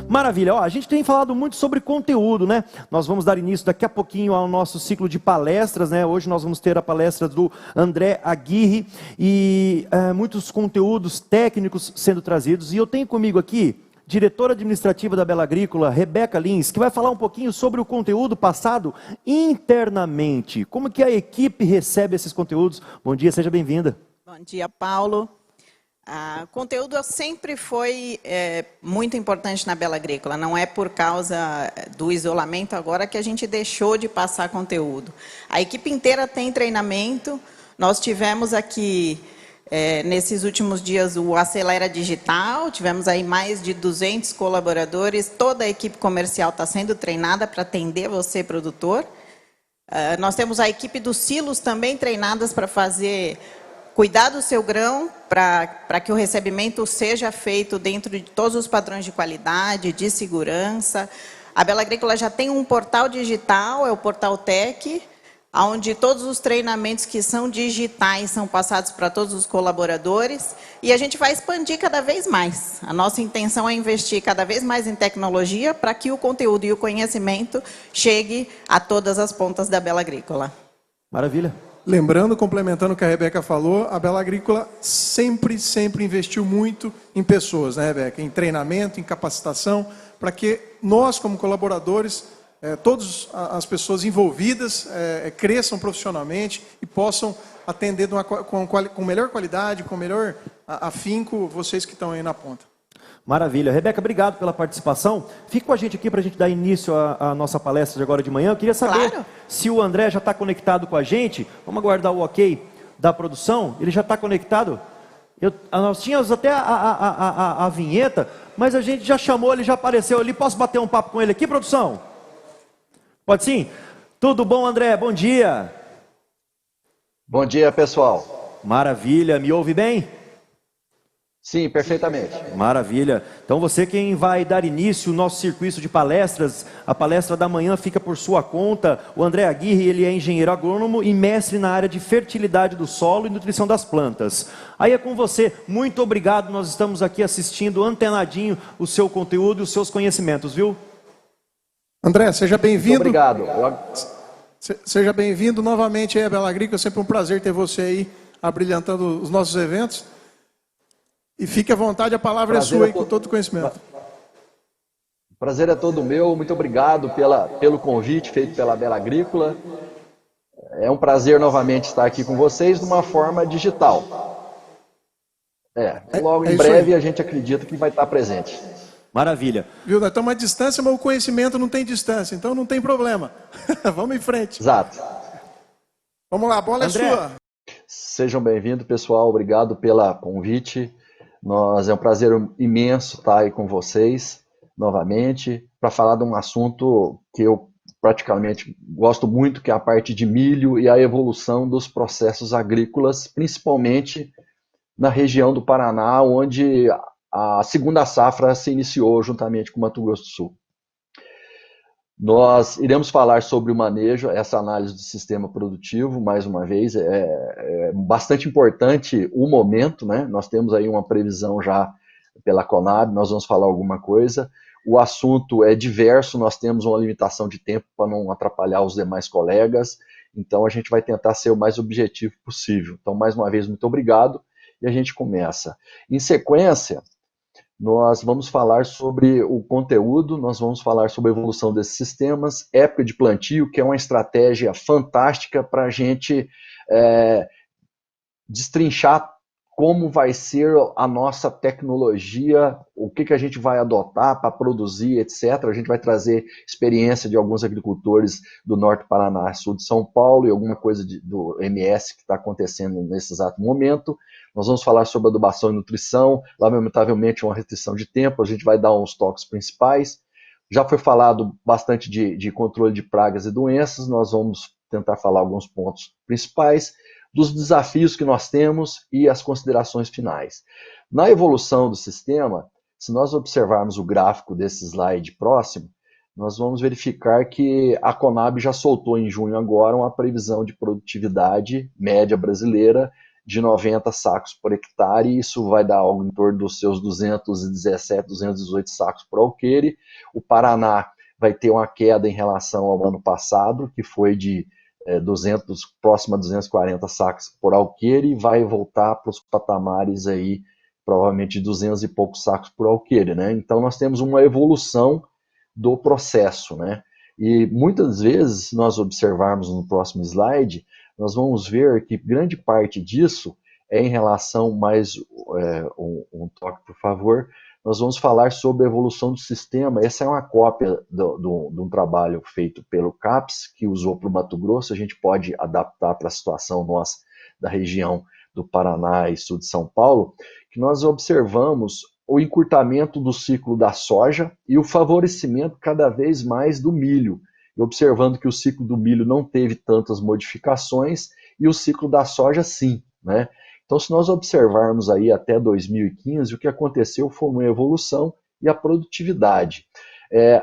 Maravilha. Ó, a gente tem falado muito sobre conteúdo, né? Nós vamos dar início daqui a pouquinho ao nosso ciclo de palestras, né? Hoje nós vamos ter a palestra do André Aguirre e muitos conteúdos técnicos sendo trazidos. E eu tenho comigo aqui diretora administrativa da Bela Agrícola, Rebeca Lins, que vai falar um pouquinho sobre o conteúdo passado internamente. Como que a equipe recebe esses conteúdos? Bom dia, seja bem-vinda. Bom dia, Paulo. O conteúdo sempre foi muito importante na Bela Agrícola. Não é por causa do isolamento agora que a gente deixou de passar conteúdo. A equipe inteira tem treinamento. Nós tivemos aqui, nesses últimos dias, o Acelera Digital. Tivemos aí mais de 200 colaboradores. Toda a equipe comercial está sendo treinada para atender você, produtor. Nós temos a equipe dos silos também treinadas para cuidar do seu grão, para que o recebimento seja feito dentro de todos os padrões de qualidade, de segurança. A Bela Agrícola já tem um portal digital, é o Portal Tech, onde todos os treinamentos que são digitais são passados para todos os colaboradores, e a gente vai expandir cada vez mais. A nossa intenção é investir cada vez mais em tecnologia para que o conteúdo e o conhecimento chegue a todas as pontas da Bela Agrícola. Maravilha. Lembrando, complementando o que a Rebeca falou, a Bela Agrícola sempre investiu muito em pessoas, né, Rebeca? Em treinamento, em capacitação, para que nós, como colaboradores, todas as pessoas envolvidas cresçam profissionalmente e possam atender com melhor qualidade, com melhor afinco, vocês que estão aí na ponta. Maravilha. Rebeca, obrigado pela participação. Fique com a gente aqui para a gente dar início à nossa palestra de agora de manhã. Eu queria saber se o André já está conectado com a gente. Vamos aguardar o ok da produção. Ele já está conectado? Nós tínhamos até a vinheta, mas a gente já chamou, ele já apareceu ali. Posso bater um papo com ele aqui, produção? Pode sim? Tudo bom, André? Bom dia. Bom dia, pessoal. Maravilha. Me ouve bem? Sim, perfeitamente. Maravilha. Então você quem vai dar início ao nosso circuito de palestras, a palestra da manhã fica por sua conta. O André Aguirre, ele é engenheiro agrônomo e mestre na área de fertilidade do solo e nutrição das plantas. Aí é com você. Muito obrigado. Nós estamos aqui assistindo antenadinho o seu conteúdo e os seus conhecimentos, viu? André, seja bem-vindo. Obrigado. Seja bem-vindo novamente aí à Bela Agrícola. É sempre um prazer ter você aí abrilhantando os nossos eventos. E fique à vontade, a palavra é sua aí, com todo o conhecimento. O prazer é todo meu, muito obrigado pelo convite feito pela Bela Agrícola. É um prazer novamente estar aqui com vocês de uma forma digital. Logo em breve a gente acredita que vai estar presente. Maravilha. Viu, nós estamos à distância, mas o conhecimento não tem distância, então não tem problema. Vamos em frente. Exato. Vamos lá, a bola André. é sua. Sejam bem-vindos, pessoal, obrigado pelo convite. É um prazer imenso estar aí com vocês novamente para falar de um assunto que eu praticamente gosto muito, que é a parte de milho e a evolução dos processos agrícolas, principalmente na região do Paraná, onde a segunda safra se iniciou juntamente com o Mato Grosso do Sul. Nós iremos falar sobre o manejo, essa análise do sistema produtivo, mais uma vez, é bastante importante o momento, né? Nós temos aí uma previsão já pela Conab, nós vamos falar alguma coisa. O assunto é diverso, nós temos uma limitação de tempo para não atrapalhar os demais colegas, então a gente vai tentar ser o mais objetivo possível. Então, mais uma vez, muito obrigado, e a gente começa. Em sequência, nós vamos falar sobre o conteúdo, nós vamos falar sobre a evolução desses sistemas, época de plantio, que é uma estratégia fantástica para a gente destrinchar como vai ser a nossa tecnologia, o que a gente vai adotar para produzir, etc. A gente vai trazer experiência de alguns agricultores do Norte do Paraná, sul de São Paulo, e alguma coisa do MS que está acontecendo nesse exato momento. Nós vamos falar sobre adubação e nutrição, lamentavelmente uma restrição de tempo, a gente vai dar uns toques principais. Já foi falado bastante de controle de pragas e doenças, nós vamos tentar falar alguns pontos principais, dos desafios que nós temos e as considerações finais. Na evolução do sistema, se nós observarmos o gráfico desse slide próximo, nós vamos verificar que a Conab já soltou em junho agora uma previsão de produtividade média brasileira de 90 sacos por hectare, isso vai dar algo em torno dos seus 217, 218 sacos por alqueire. O Paraná vai ter uma queda em relação ao ano passado, que foi de 200, próximo a 240 sacos por alqueire, e vai voltar para os patamares aí, provavelmente 200 e poucos sacos por alqueire, né? Então nós temos uma evolução do processo, né? E muitas vezes, se nós observarmos no próximo slide, nós vamos ver que grande parte disso é em relação, um toque, por favor, nós vamos falar sobre a evolução do sistema. Essa é uma cópia de um trabalho feito pelo CAPES, que usou para o Mato Grosso, a gente pode adaptar para a situação nossa da região do Paraná e sul de São Paulo, que nós observamos o encurtamento do ciclo da soja e o favorecimento cada vez mais do milho, e observando que o ciclo do milho não teve tantas modificações e o ciclo da soja sim, né? Então, se nós observarmos aí até 2015, o que aconteceu foi uma evolução e a produtividade.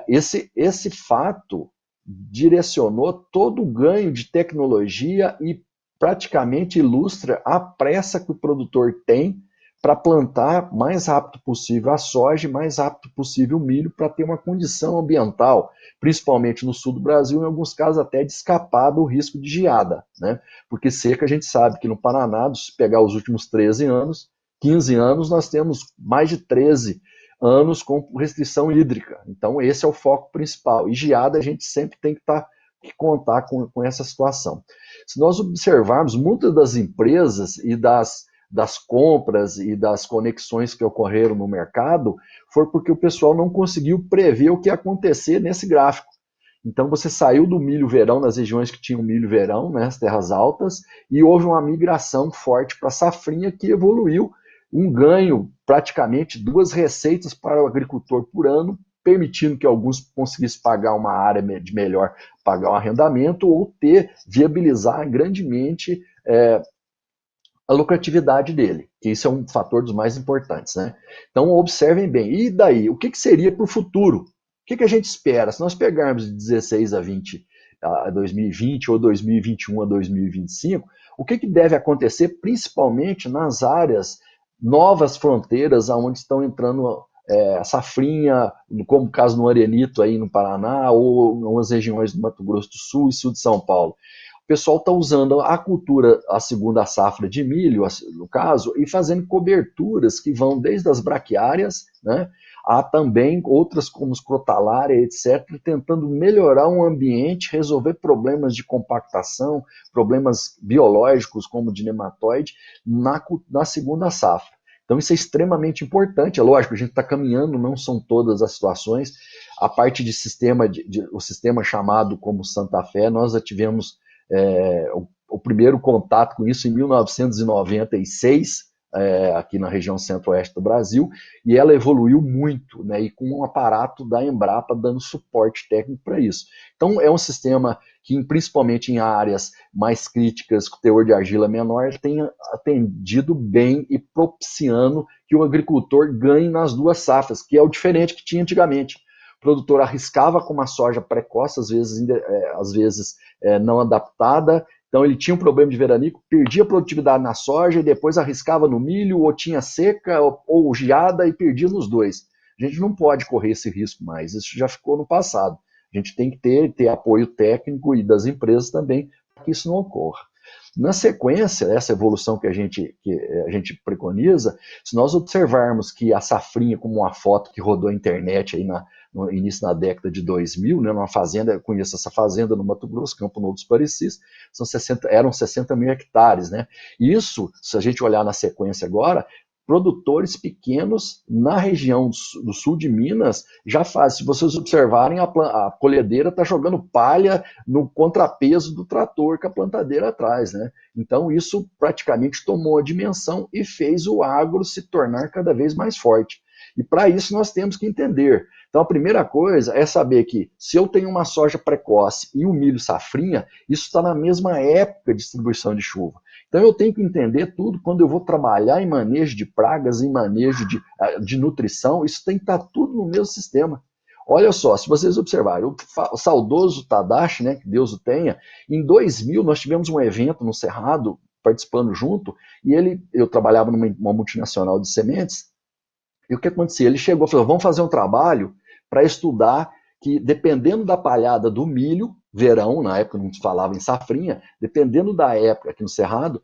Esse fato direcionou todo o ganho de tecnologia e praticamente ilustra a pressa que o produtor tem para plantar mais rápido possível a soja e mais rápido possível o milho para ter uma condição ambiental, principalmente no sul do Brasil, em alguns casos até de escapar do risco de geada, né? Porque seca a gente sabe que no Paraná, se pegar os últimos 13 anos, 15 anos, nós temos mais de 13 anos com restrição hídrica. Então esse é o foco principal. E geada a gente sempre tem que contar com essa situação. Se nós observarmos, muitas das empresas e das compras e das conexões que ocorreram no mercado foi porque o pessoal não conseguiu prever o que ia acontecer nesse gráfico. Então você saiu do milho verão nas regiões que tinham milho verão, né, as terras altas, e houve uma migração forte para a safrinha que evoluiu um ganho, praticamente 2 receitas para o agricultor por ano, permitindo que alguns conseguissem pagar uma área de melhor, pagar um arrendamento ou viabilizar grandemente a lucratividade dele, que isso é um fator dos mais importantes, né? Então observem bem, e daí, o que seria para o futuro? O que a gente espera? Se nós pegarmos de 16 a 2020 ou 2021 a 2025, o que deve acontecer principalmente nas áreas, novas fronteiras, onde estão entrando a safrinha, como o caso no Arenito aí no Paraná, ou em algumas regiões do Mato Grosso do Sul e sul de São Paulo. O pessoal está usando a cultura, a segunda safra de milho, no caso, e fazendo coberturas que vão desde as braquiárias, né, a também outras como os crotalária, etc., tentando melhorar o ambiente, resolver problemas de compactação, problemas biológicos como de nematóide, na segunda safra. Então isso é extremamente importante, é lógico, a gente está caminhando, não são todas as situações, a parte de sistema, o sistema chamado como Santa Fé, nós já tivemos o primeiro contato com isso em 1996, aqui na região centro-oeste do Brasil, e ela evoluiu muito, né, e com um aparato da Embrapa dando suporte técnico para isso. Então é um sistema que, principalmente em áreas mais críticas, com teor de argila menor, tem atendido bem e propiciando que o agricultor ganhe nas 2 safras, que é o diferente que tinha antigamente. O produtor arriscava com uma soja precoce, às vezes não adaptada, então ele tinha um problema de veranico, perdia a produtividade na soja e depois arriscava no milho, ou tinha seca, ou geada, e perdia nos 2. A gente não pode correr esse risco mais, isso já ficou no passado. A gente tem que ter apoio técnico e das empresas também, para que isso não ocorra. Na sequência, essa evolução que a gente preconiza, se nós observarmos que a safrinha, como uma foto que rodou a internet aí no início da década de 2000, né, numa fazenda, eu conheço essa fazenda no Mato Grosso, Campo Novo dos Parecis, eram 60 mil hectares, né? E isso, se a gente olhar na sequência agora, produtores pequenos na região do sul de Minas já fazem. Se vocês observarem, a colhedeira está jogando palha no contrapeso do trator que a plantadeira atrás, né? Então isso praticamente tomou a dimensão e fez o agro se tornar cada vez mais forte. E para isso nós temos que entender. Então a primeira coisa é saber que se eu tenho uma soja precoce e um milho safrinha, isso está na mesma época de distribuição de chuva. Então eu tenho que entender tudo quando eu vou trabalhar em manejo de pragas, em manejo de nutrição, isso tem que estar tudo no mesmo sistema. Olha só, se vocês observarem, o saudoso Tadashi, né, que Deus o tenha, em 2000 nós tivemos um evento no Cerrado participando junto, e eu trabalhava numa multinacional de sementes, e o que acontecia? Ele chegou e falou, vamos fazer um trabalho para estudar que, dependendo da palhada do milho, verão, na época não se falava em safrinha, dependendo da época aqui no Cerrado,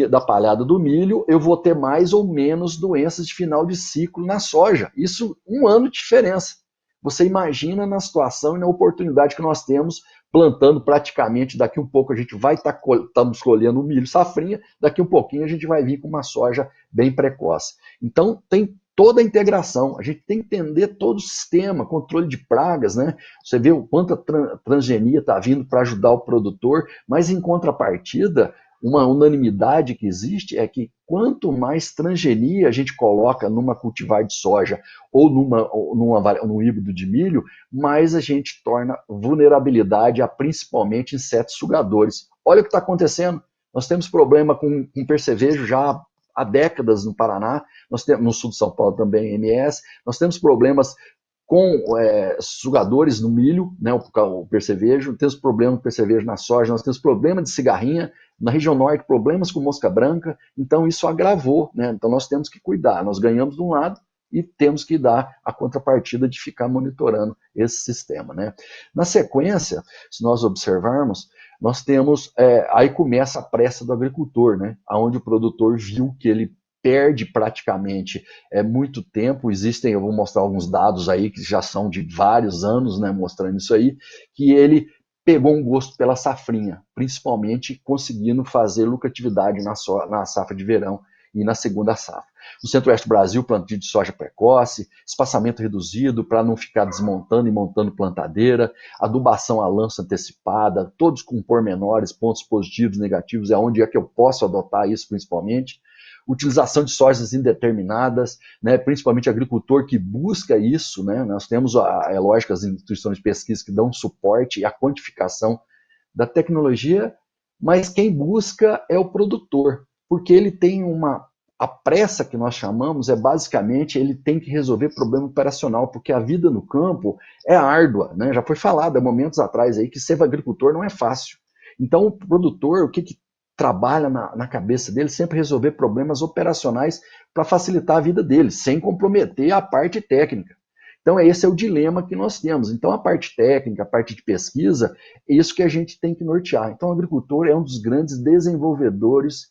da palhada do milho, eu vou ter mais ou menos doenças de final de ciclo na soja. Isso, 1 ano de diferença. Você imagina na situação e na oportunidade que nós temos plantando praticamente, daqui um pouco a gente vai estar colhendo o milho safrinha, daqui um pouquinho a gente vai vir com uma soja bem precoce. Então tem toda a integração, a gente tem que entender todo o sistema, controle de pragas, né? Você vê o quanto a transgenia está vindo para ajudar o produtor, mas em contrapartida, uma unanimidade que existe é que quanto mais transgenia a gente coloca numa cultivar de soja ou num híbrido de milho, mais a gente torna vulnerabilidade a principalmente insetos sugadores. Olha o que está acontecendo. Nós temos problema com percevejo já há décadas no Paraná, nós temos, no sul de São Paulo também, MS, nós temos problemas com sugadores no milho, né, o percevejo, temos problema com percevejo na soja, nós temos problema de cigarrinha, na região norte, problemas com mosca branca, então isso agravou, né? Então nós temos que cuidar, nós ganhamos de um lado e temos que dar a contrapartida de ficar monitorando esse sistema, né? Na sequência, se nós observarmos, nós temos, aí começa a pressa do agricultor, né? Onde o produtor viu que ele perde praticamente muito tempo, eu vou mostrar alguns dados aí que já são de vários anos, né, mostrando isso aí, que ele pegou um gosto pela safrinha, principalmente conseguindo fazer lucratividade na safra de verão e na segunda safra. No centro-oeste do Brasil, plantio de soja precoce, espaçamento reduzido para não ficar desmontando e montando plantadeira, adubação a lança antecipada, todos com pormenores, pontos positivos, negativos, é onde é que eu posso adotar isso principalmente. Utilização de sojas indeterminadas, né, principalmente agricultor que busca isso, né, nós temos, é lógico, as instituições de pesquisa que dão suporte e a quantificação da tecnologia, mas quem busca é o produtor, porque ele tem a pressa que nós chamamos basicamente, ele tem que resolver problema operacional, porque a vida no campo é árdua, né, já foi falado há momentos atrás aí que ser agricultor não é fácil. Então o produtor, o que trabalha na cabeça dele, sempre resolver problemas operacionais para facilitar a vida dele, sem comprometer a parte técnica. Então esse é o dilema que nós temos. Então a parte técnica, a parte de pesquisa, é isso que a gente tem que nortear. Então o agricultor é um dos grandes desenvolvedores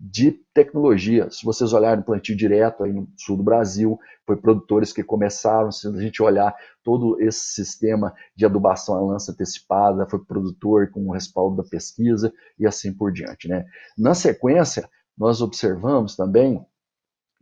de tecnologia. Se vocês olharem o plantio direto aí no sul do Brasil, foi produtores que começaram, se a gente olhar todo esse sistema de adubação à lança antecipada, foi produtor com o respaldo da pesquisa e assim por diante, né? Na sequência, nós observamos também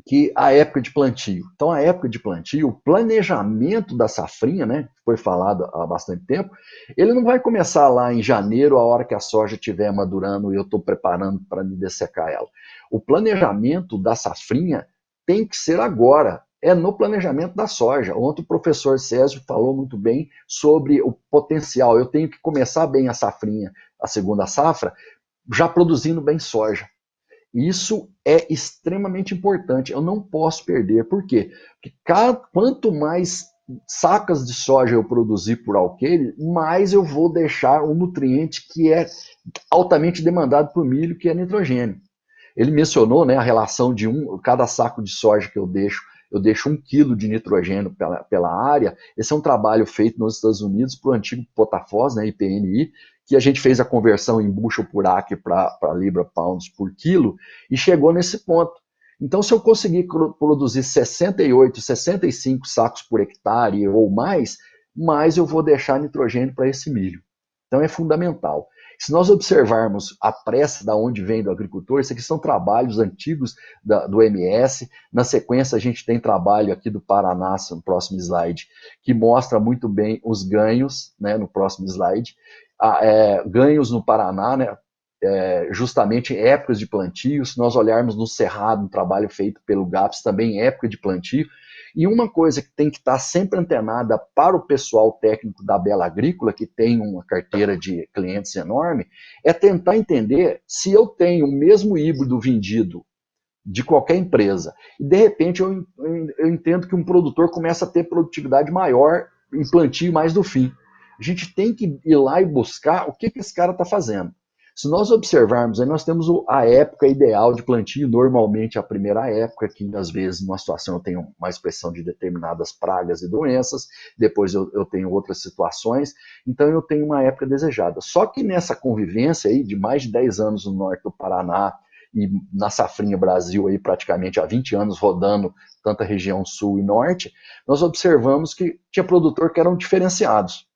que a época de plantio. Então, a época de plantio, o planejamento da safrinha, né, foi falado há bastante tempo, ele não vai começar lá em janeiro, a hora que a soja estiver madurando e eu estou preparando para me dessecar ela. O planejamento da safrinha tem que ser agora, é no planejamento da soja. Ontem o professor Césio falou muito bem sobre o potencial. Eu tenho que começar bem a safrinha, a segunda safra, já produzindo bem soja. Isso é extremamente importante, eu não posso perder. Por quê? Porque quanto mais sacas de soja eu produzir por alqueire, mais eu vou deixar um nutriente que é altamente demandado por milho, que é nitrogênio. Ele mencionou, né, a relação de cada saco de soja que eu deixo 1 quilo de nitrogênio pela área. Esse é um trabalho feito nos Estados Unidos para o antigo Potafós, né, IPNI, que a gente fez a conversão em bushel por acre para libra pounds por quilo e chegou nesse ponto. Então, se eu conseguir produzir 68, 65 sacos por hectare ou mais eu vou deixar nitrogênio para esse milho. Então, é fundamental. Se nós observarmos a pressa da onde vem do agricultor, isso aqui são trabalhos antigos do MS. Na sequência, a gente tem trabalho aqui do Paraná, no próximo slide, que mostra muito bem os ganhos, né, no próximo slide. Ganhos no Paraná, né, justamente em épocas de plantio. Se nós olharmos no Cerrado, um trabalho feito pelo GAPS, também em época de plantio. E uma coisa que tem que estar sempre antenada para o pessoal técnico da Bela Agrícola, que tem uma carteira de clientes enorme, é tentar entender se eu tenho o mesmo híbrido vendido de qualquer empresa, e de repente eu entendo que um produtor começa a ter produtividade maior em plantio mais do fim. A gente tem que ir lá e buscar o que esse cara está fazendo. Se nós observarmos, aí nós temos a época ideal de plantio, normalmente a primeira época, que às vezes numa situação eu tenho uma expressão de determinadas pragas e doenças, depois eu tenho outras situações, então eu tenho uma época desejada. Só que nessa convivência aí de mais de 10 anos no norte do Paraná, e na Safrinha Brasil aí praticamente há 20 anos rodando tanto a região sul e norte, nós observamos que tinha produtor que eram diferenciados,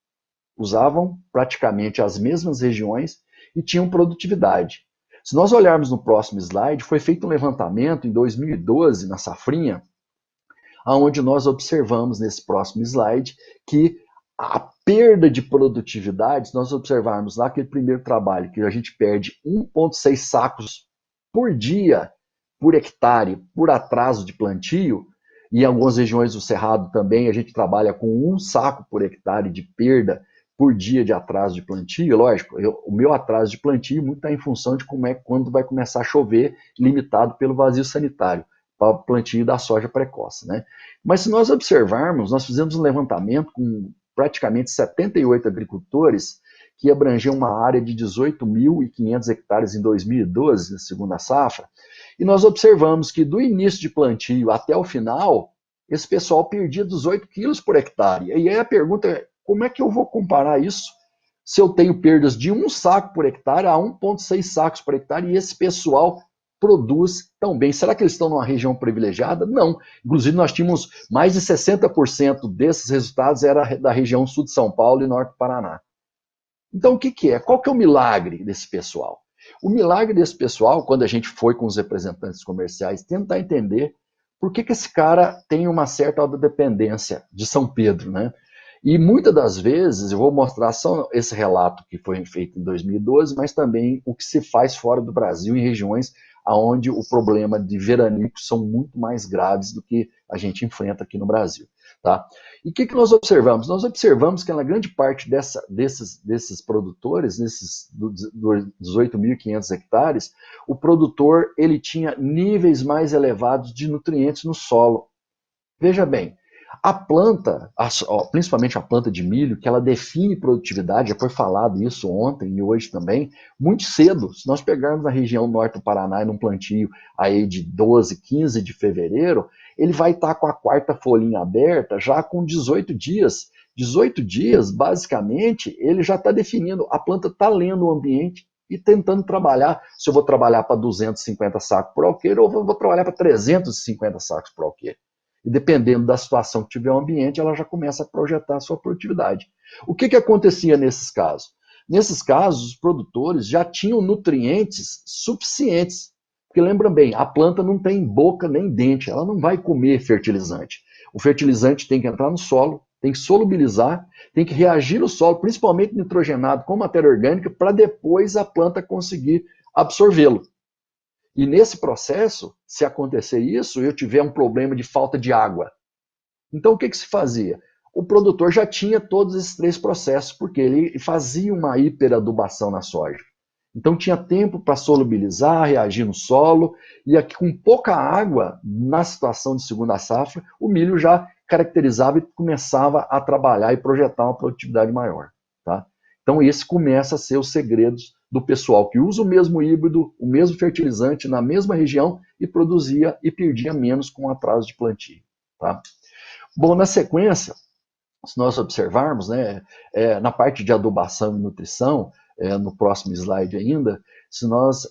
usavam praticamente as mesmas regiões e tinham produtividade. Se nós olharmos no próximo slide, foi feito um levantamento em 2012 na Safrinha, onde nós observamos nesse próximo slide que a perda de produtividade, se nós observarmos lá aquele primeiro trabalho, que a gente perde 1,6 sacos por dia, por hectare, por atraso de plantio, e em algumas regiões do Cerrado também a gente trabalha com 1 saco por hectare de perda por dia de atraso de plantio. Lógico, o meu atraso de plantio muito está em função de quando vai começar a chover, limitado pelo vazio sanitário, para o plantio da soja precoce, né? Mas se nós observarmos, nós fizemos um levantamento com praticamente 78 agricultores, que abrangiam uma área de 18.500 hectares em 2012, na segunda safra, e nós observamos que do início de plantio até o final, esse pessoal perdia 18 quilos por hectare. E aí a pergunta é, como é que eu vou comparar isso se eu tenho perdas de 1 saco por hectare a 1,6 sacos por hectare e esse pessoal produz tão bem? Será que eles estão numa região privilegiada? Não. Inclusive nós tínhamos mais de 60% desses resultados era da região sul de São Paulo e norte do Paraná. Então o que é? Qual que é o milagre desse pessoal? O milagre desse pessoal, quando a gente foi com os representantes comerciais tentar entender por que esse cara tem uma certa autodependência de São Pedro, né? E muitas das vezes, eu vou mostrar só esse relato que foi feito em 2012, mas também o que se faz fora do Brasil, em regiões onde o problema de veranicos são muito mais graves do que a gente enfrenta aqui no Brasil. Tá? E o que nós observamos? Nós observamos que na grande parte desses produtores, nesses 18.500 hectares, o produtor ele tinha níveis mais elevados de nutrientes no solo. Veja bem, a planta, principalmente a planta de milho, que ela define produtividade, já foi falado isso ontem e hoje também, muito cedo. Se nós pegarmos na região norte do Paraná, num plantio aí de 12, 15 de fevereiro, ele vai estar com a 4ª folhinha aberta já com 18 dias. 18 dias, basicamente, ele já está definindo, a planta está lendo o ambiente e tentando trabalhar, se eu vou trabalhar para 250 sacos por alqueire ou vou trabalhar para 350 sacos por alqueire. E dependendo da situação que tiver o ambiente, ela já começa a projetar a sua produtividade. O que acontecia nesses casos? Nesses casos, os produtores já tinham nutrientes suficientes. Porque lembra bem, a planta não tem boca nem dente, ela não vai comer fertilizante. O fertilizante tem que entrar no solo, tem que solubilizar, tem que reagir no solo, principalmente nitrogenado com matéria orgânica, para depois a planta conseguir absorvê-lo. E nesse processo, se acontecer isso, eu tiver um problema de falta de água. Então o que se fazia? O produtor já tinha todos esses 3 processos, porque ele fazia uma hiperadubação na soja. Então tinha tempo para solubilizar, reagir no solo, e aqui com pouca água, na situação de segunda safra, o milho já caracterizava e começava a trabalhar e projetar uma produtividade maior. Tá? Então esse começa a ser os segredos do pessoal que usa o mesmo híbrido, o mesmo fertilizante na mesma região e produzia e perdia menos com o atraso de plantio. Tá? Bom, na sequência, se nós observarmos, né, na parte de adubação e nutrição, no próximo slide ainda, se nós,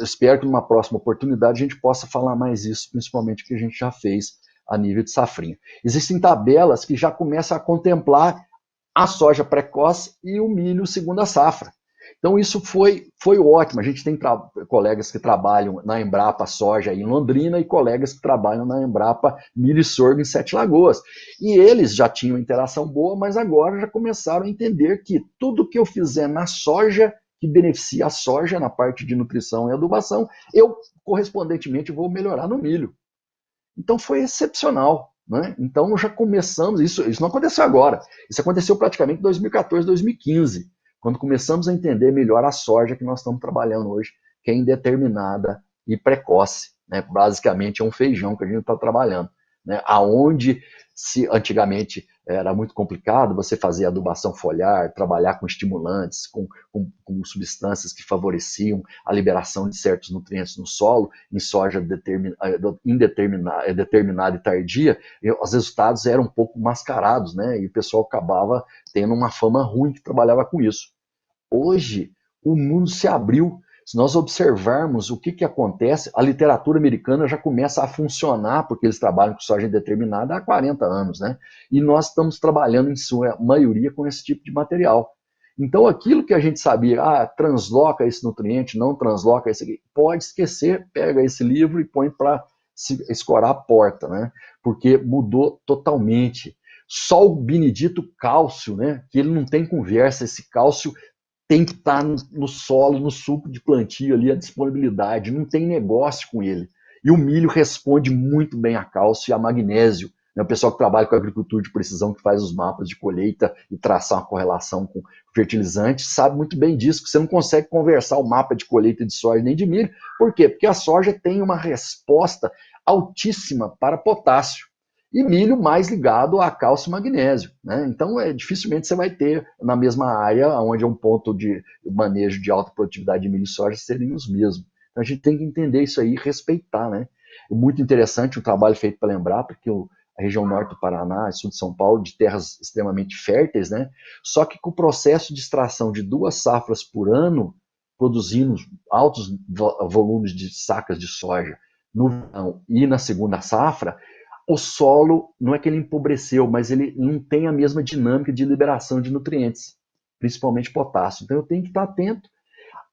espero que numa próxima oportunidade a gente possa falar mais isso, principalmente que a gente já fez a nível de safrinha. Existem tabelas que já começam a contemplar a soja precoce e o milho segunda safra. Então isso foi ótimo. A gente tem colegas que trabalham na Embrapa Soja em Londrina e colegas que trabalham na Embrapa Milho e Sorgo em Sete Lagoas. E eles já tinham interação boa, mas agora já começaram a entender que tudo que eu fizer na soja, que beneficia a soja na parte de nutrição e adubação, eu correspondentemente vou melhorar no milho. Então foi excepcional. Né? Então já começamos, isso não aconteceu agora, isso aconteceu praticamente em 2014, 2015. Quando começamos a entender melhor a soja que nós estamos trabalhando hoje, que é indeterminada e precoce. Né? Basicamente é um feijão que a gente está trabalhando. né? Aonde se antigamente era muito complicado você fazer adubação foliar, trabalhar com estimulantes, com substâncias que favoreciam a liberação de certos nutrientes no solo, em soja determinada e tardia, os resultados eram um pouco mascarados, né? E o pessoal acabava tendo uma fama ruim que trabalhava com isso. Hoje, o mundo se abriu. Se nós observarmos o que acontece, a literatura americana já começa a funcionar, porque eles trabalham com soja indeterminada há 40 anos, né? E nós estamos trabalhando, em sua maioria, com esse tipo de material. Então, aquilo que a gente sabia, transloca esse nutriente, não transloca esse aqui, pode esquecer, pega esse livro e põe para escorar a porta, né? Porque mudou totalmente. Só o benedito cálcio, né? Que ele não tem conversa, esse cálcio tem que estar no solo, no suco de plantio ali, a disponibilidade, não tem negócio com ele. E o milho responde muito bem a cálcio e a magnésio. Né? O pessoal que trabalha com agricultura de precisão, que faz os mapas de colheita e traçar uma correlação com fertilizantes, sabe muito bem disso, que você não consegue conversar o mapa de colheita de soja nem de milho. Por quê? Porque a soja tem uma resposta altíssima para potássio. E milho mais ligado a cálcio e magnésio, né? Então, dificilmente você vai ter na mesma área, onde é um ponto de manejo de alta produtividade de milho e soja, serem os mesmos. Então, a gente tem que entender isso aí e respeitar, né? É muito interessante o trabalho feito pela Embrapa, porque a região norte do Paraná, sul de São Paulo, de terras extremamente férteis, né? Só que com o processo de extração de 2 safras por ano, produzindo altos volumes de sacas de soja no verão e na segunda safra, o solo não é que ele empobreceu, mas ele não tem a mesma dinâmica de liberação de nutrientes, principalmente potássio. Então eu tenho que estar atento.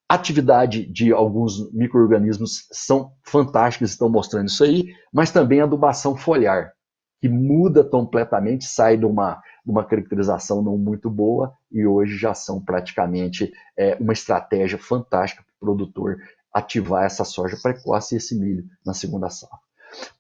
A atividade de alguns micro-organismos são fantásticas, estão mostrando isso aí, mas também a adubação foliar, que muda completamente, sai de uma caracterização não muito boa e hoje já são praticamente uma estratégia fantástica para o produtor ativar essa soja precoce e esse milho na segunda safra.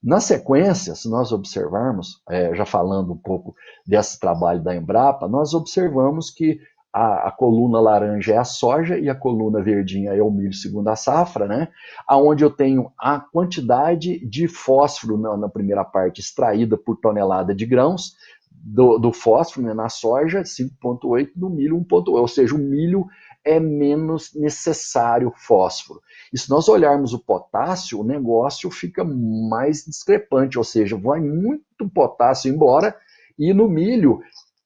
Na sequência, se nós observarmos, já falando um pouco desse trabalho da Embrapa, nós observamos que a coluna laranja é a soja e a coluna verdinha é o milho segunda safra, né? Onde eu tenho a quantidade de fósforo na primeira parte extraída por tonelada de grãos, do fósforo, né, na soja, 5,8, no milho 1,8, ou seja, o milho é menos necessário fósforo. E se nós olharmos o potássio, o negócio fica mais discrepante, ou seja, vai muito potássio embora, e no milho,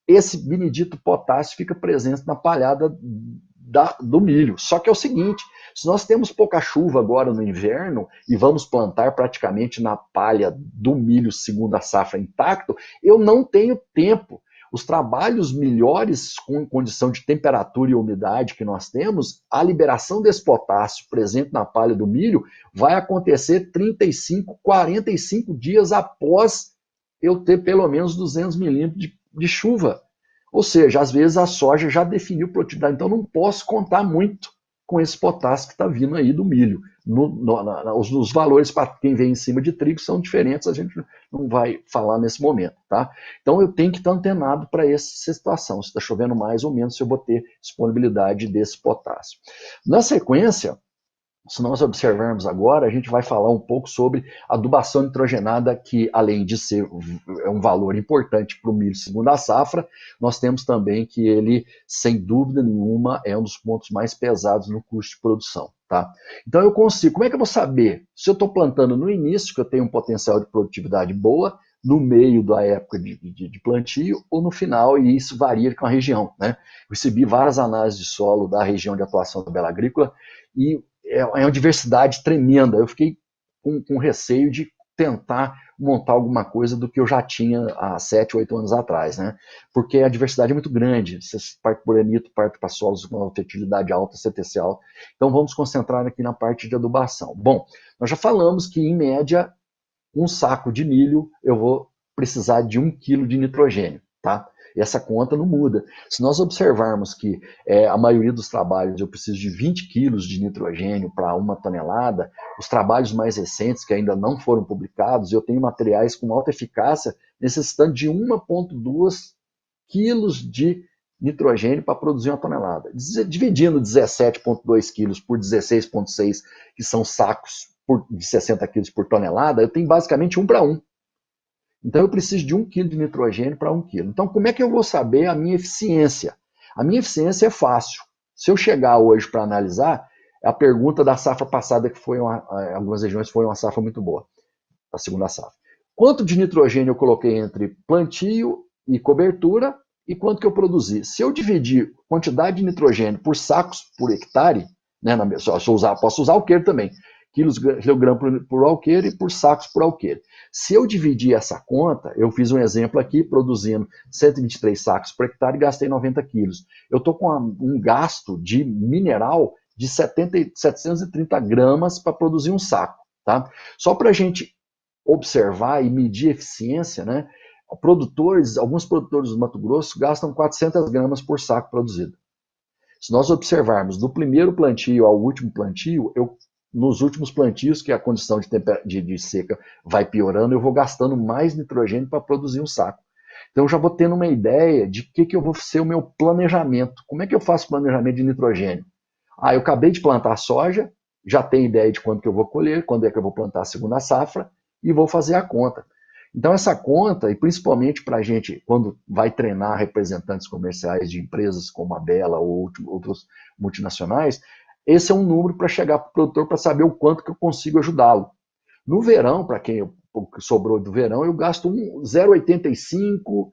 esse benedito potássio fica presente na palhada do milho. Só que é o seguinte, se nós temos pouca chuva agora no inverno e vamos plantar praticamente na palha do milho segunda safra intacto, eu não tenho tempo. Os trabalhos melhores com condição de temperatura e umidade que nós temos, a liberação desse potássio presente na palha do milho vai acontecer 35, 45 dias após eu ter pelo menos 200 milímetros de chuva. Ou seja, às vezes a soja já definiu produtividade, então não posso contar muito com esse potássio que está vindo aí do milho. Os valores para quem vem em cima de trigo são diferentes, a gente não vai falar nesse momento, tá? Então eu tenho que estar antenado para essa situação, se está chovendo mais ou menos, se eu vou ter disponibilidade desse potássio. Na sequência, se nós observarmos agora, a gente vai falar um pouco sobre adubação nitrogenada, que além de ser um valor importante para o milho segunda safra, nós temos também que ele, sem dúvida nenhuma, é um dos pontos mais pesados no custo de produção. Tá? Então eu consigo, como é que eu vou saber? Se eu estou plantando no início, que eu tenho um potencial de produtividade boa, no meio da época de plantio ou no final, e isso varia com a região. Né? Recebi várias análises de solo da região de atuação da Bela Agrícola e é uma diversidade tremenda. Eu fiquei com receio de tentar montar alguma coisa do que eu já tinha há 7, 8 anos atrás, né? Porque a diversidade é muito grande. Você parte por granito, parte para solos com fertilidade alta, CTC alta. Então vamos concentrar aqui na parte de adubação. Bom, nós já falamos que em média um saco de milho eu vou precisar de 1 kg de nitrogênio, tá? E essa conta não muda. Se nós observarmos que a maioria dos trabalhos eu preciso de 20 quilos de nitrogênio para 1 tonelada, os trabalhos mais recentes que ainda não foram publicados, eu tenho materiais com alta eficácia necessitando de 1,2 quilos de nitrogênio para produzir 1 tonelada. Dividindo 17,2 quilos por 16,6, que são sacos de 60 quilos por tonelada, eu tenho basicamente 1 para 1. Então eu preciso de 1 kg de nitrogênio para 1 kg. Então como é que eu vou saber a minha eficiência? A minha eficiência é fácil. Se eu chegar hoje para analisar, a pergunta da safra passada, que foi em algumas regiões foi uma safra muito boa, a segunda safra. Quanto de nitrogênio eu coloquei entre plantio e cobertura e quanto que eu produzi? Se eu dividir quantidade de nitrogênio por sacos por hectare, né, posso usar alqueire também, quilograma por alqueire e por sacos por alqueire. Se eu dividir essa conta, eu fiz um exemplo aqui, produzindo 123 sacos por hectare e gastei 90 quilos. Eu estou com um gasto de mineral de 730 gramas para produzir um saco. Tá? Só para a gente observar e medir eficiência, né? Alguns produtores do Mato Grosso gastam 400 gramas por saco produzido. Se nós observarmos do primeiro plantio ao último plantio, nos últimos plantios, que a condição de seca vai piorando, eu vou gastando mais nitrogênio para produzir um saco. Então eu já vou tendo uma ideia de que eu vou ser o meu planejamento. Como é que eu faço planejamento de nitrogênio? Eu acabei de plantar soja, já tenho ideia de quando que eu vou colher, quando é que eu vou plantar a segunda safra, e vou fazer a conta. Então essa conta, e principalmente para a gente, quando vai treinar representantes comerciais de empresas como a Bela ou outros multinacionais, esse é um número para chegar para o produtor para saber o quanto que eu consigo ajudá-lo. No verão, para quem sobrou do verão, eu gasto 0,85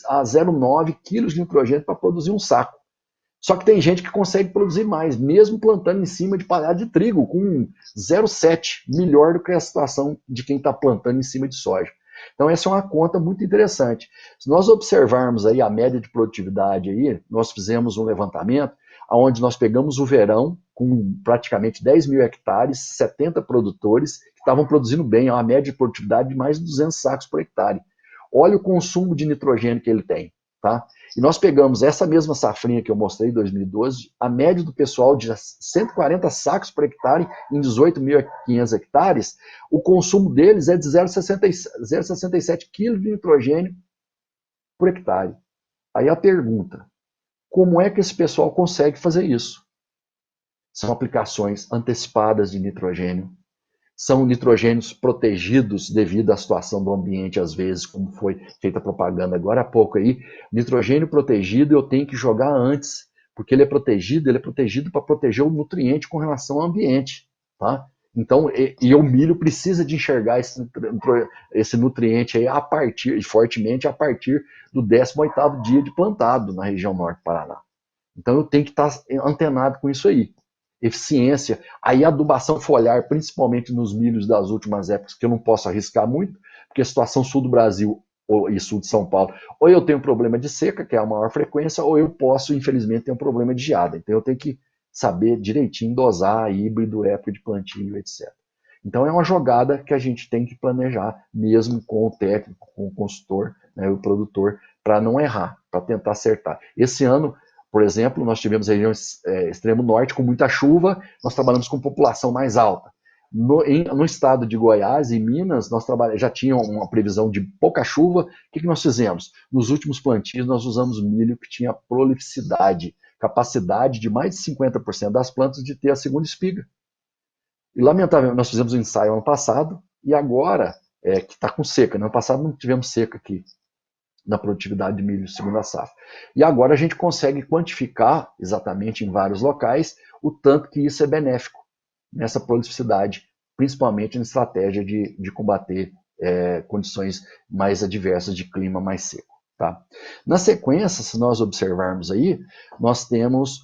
a 0,9 quilos de nitrogênio para produzir um saco. Só que tem gente que consegue produzir mais, mesmo plantando em cima de palhada de trigo, com 0,7, melhor do que a situação de quem está plantando em cima de soja. Então essa é uma conta muito interessante. Se nós observarmos aí a média de produtividade, aí, nós fizemos um levantamento onde nós pegamos o verão com praticamente 10 mil hectares, 70 produtores que estavam produzindo bem, uma média de produtividade de mais de 200 sacos por hectare. Olha o consumo de nitrogênio que ele tem. Tá? E nós pegamos essa mesma safrinha que eu mostrei em 2012, a média do pessoal de 140 sacos por hectare em 18.500 hectares, o consumo deles é de 0,67 kg de nitrogênio por hectare. Aí a pergunta, como é que esse pessoal consegue fazer isso? São aplicações antecipadas de nitrogênio, são nitrogênios protegidos devido à situação do ambiente, às vezes, como foi feita propaganda agora há pouco aí. Nitrogênio protegido eu tenho que jogar antes, porque ele é protegido para proteger o nutriente com relação ao ambiente. Tá? Então, o milho precisa de enxergar esse nutriente aí fortemente a partir do 18º dia de plantado na região norte do Paraná. Então eu tenho que estar antenado com isso aí. Eficiência, aí adubação foliar, principalmente nos milhos das últimas épocas, que eu não posso arriscar muito, porque a situação sul do Brasil e sul de São Paulo, ou eu tenho problema de seca, que é a maior frequência, ou eu posso, infelizmente, ter um problema de geada. Então eu tenho que saber direitinho dosar híbrido, época de plantio, etc. Então é uma jogada que a gente tem que planejar, mesmo com o técnico, com o consultor, né, o produtor, para não errar, para tentar acertar. Esse ano, por exemplo, nós tivemos a região extremo norte com muita chuva, nós trabalhamos com população mais alta. No estado de Goiás e Minas, nós já tínhamos uma previsão de pouca chuva. O que nós fizemos? Nos últimos plantios, nós usamos milho que tinha prolificidade, capacidade de mais de 50% das plantas de ter a segunda espiga. E, lamentavelmente, nós fizemos um ensaio ano passado, e agora, que está com seca. No ano passado não tivemos seca aqui na produtividade de milho segunda safra. E agora a gente consegue quantificar exatamente em vários locais o tanto que isso é benéfico nessa prolificidade, principalmente na estratégia de combater condições mais adversas de clima mais seco. Tá? Na sequência, se nós observarmos aí, nós temos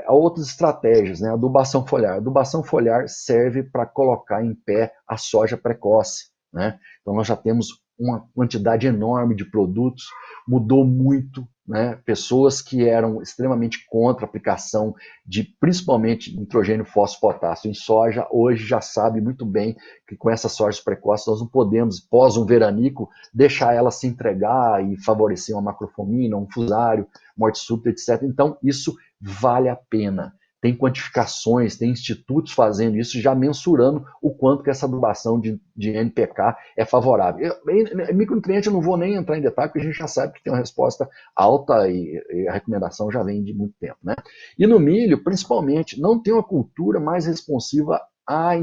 outras estratégias, né? Adubação foliar. A adubação foliar serve para colocar em pé a soja precoce. Né? Então nós já temos uma quantidade enorme de produtos, mudou muito, né? Pessoas que eram extremamente contra a aplicação de principalmente nitrogênio, fósforo, potássio em soja, hoje já sabe muito bem que com essas sojas precoces nós não podemos, pós um veranico, deixar ela se entregar e favorecer uma macrofomina, um fusário, morte súbita, etc. Então isso vale a pena. Tem quantificações, tem institutos fazendo isso, já mensurando o quanto que essa adubação de NPK é favorável. Micronutriente eu não vou nem entrar em detalhe, porque a gente já sabe que tem uma resposta alta e a recomendação já vem de muito tempo. Né? E no milho, principalmente, não tem uma cultura mais responsiva a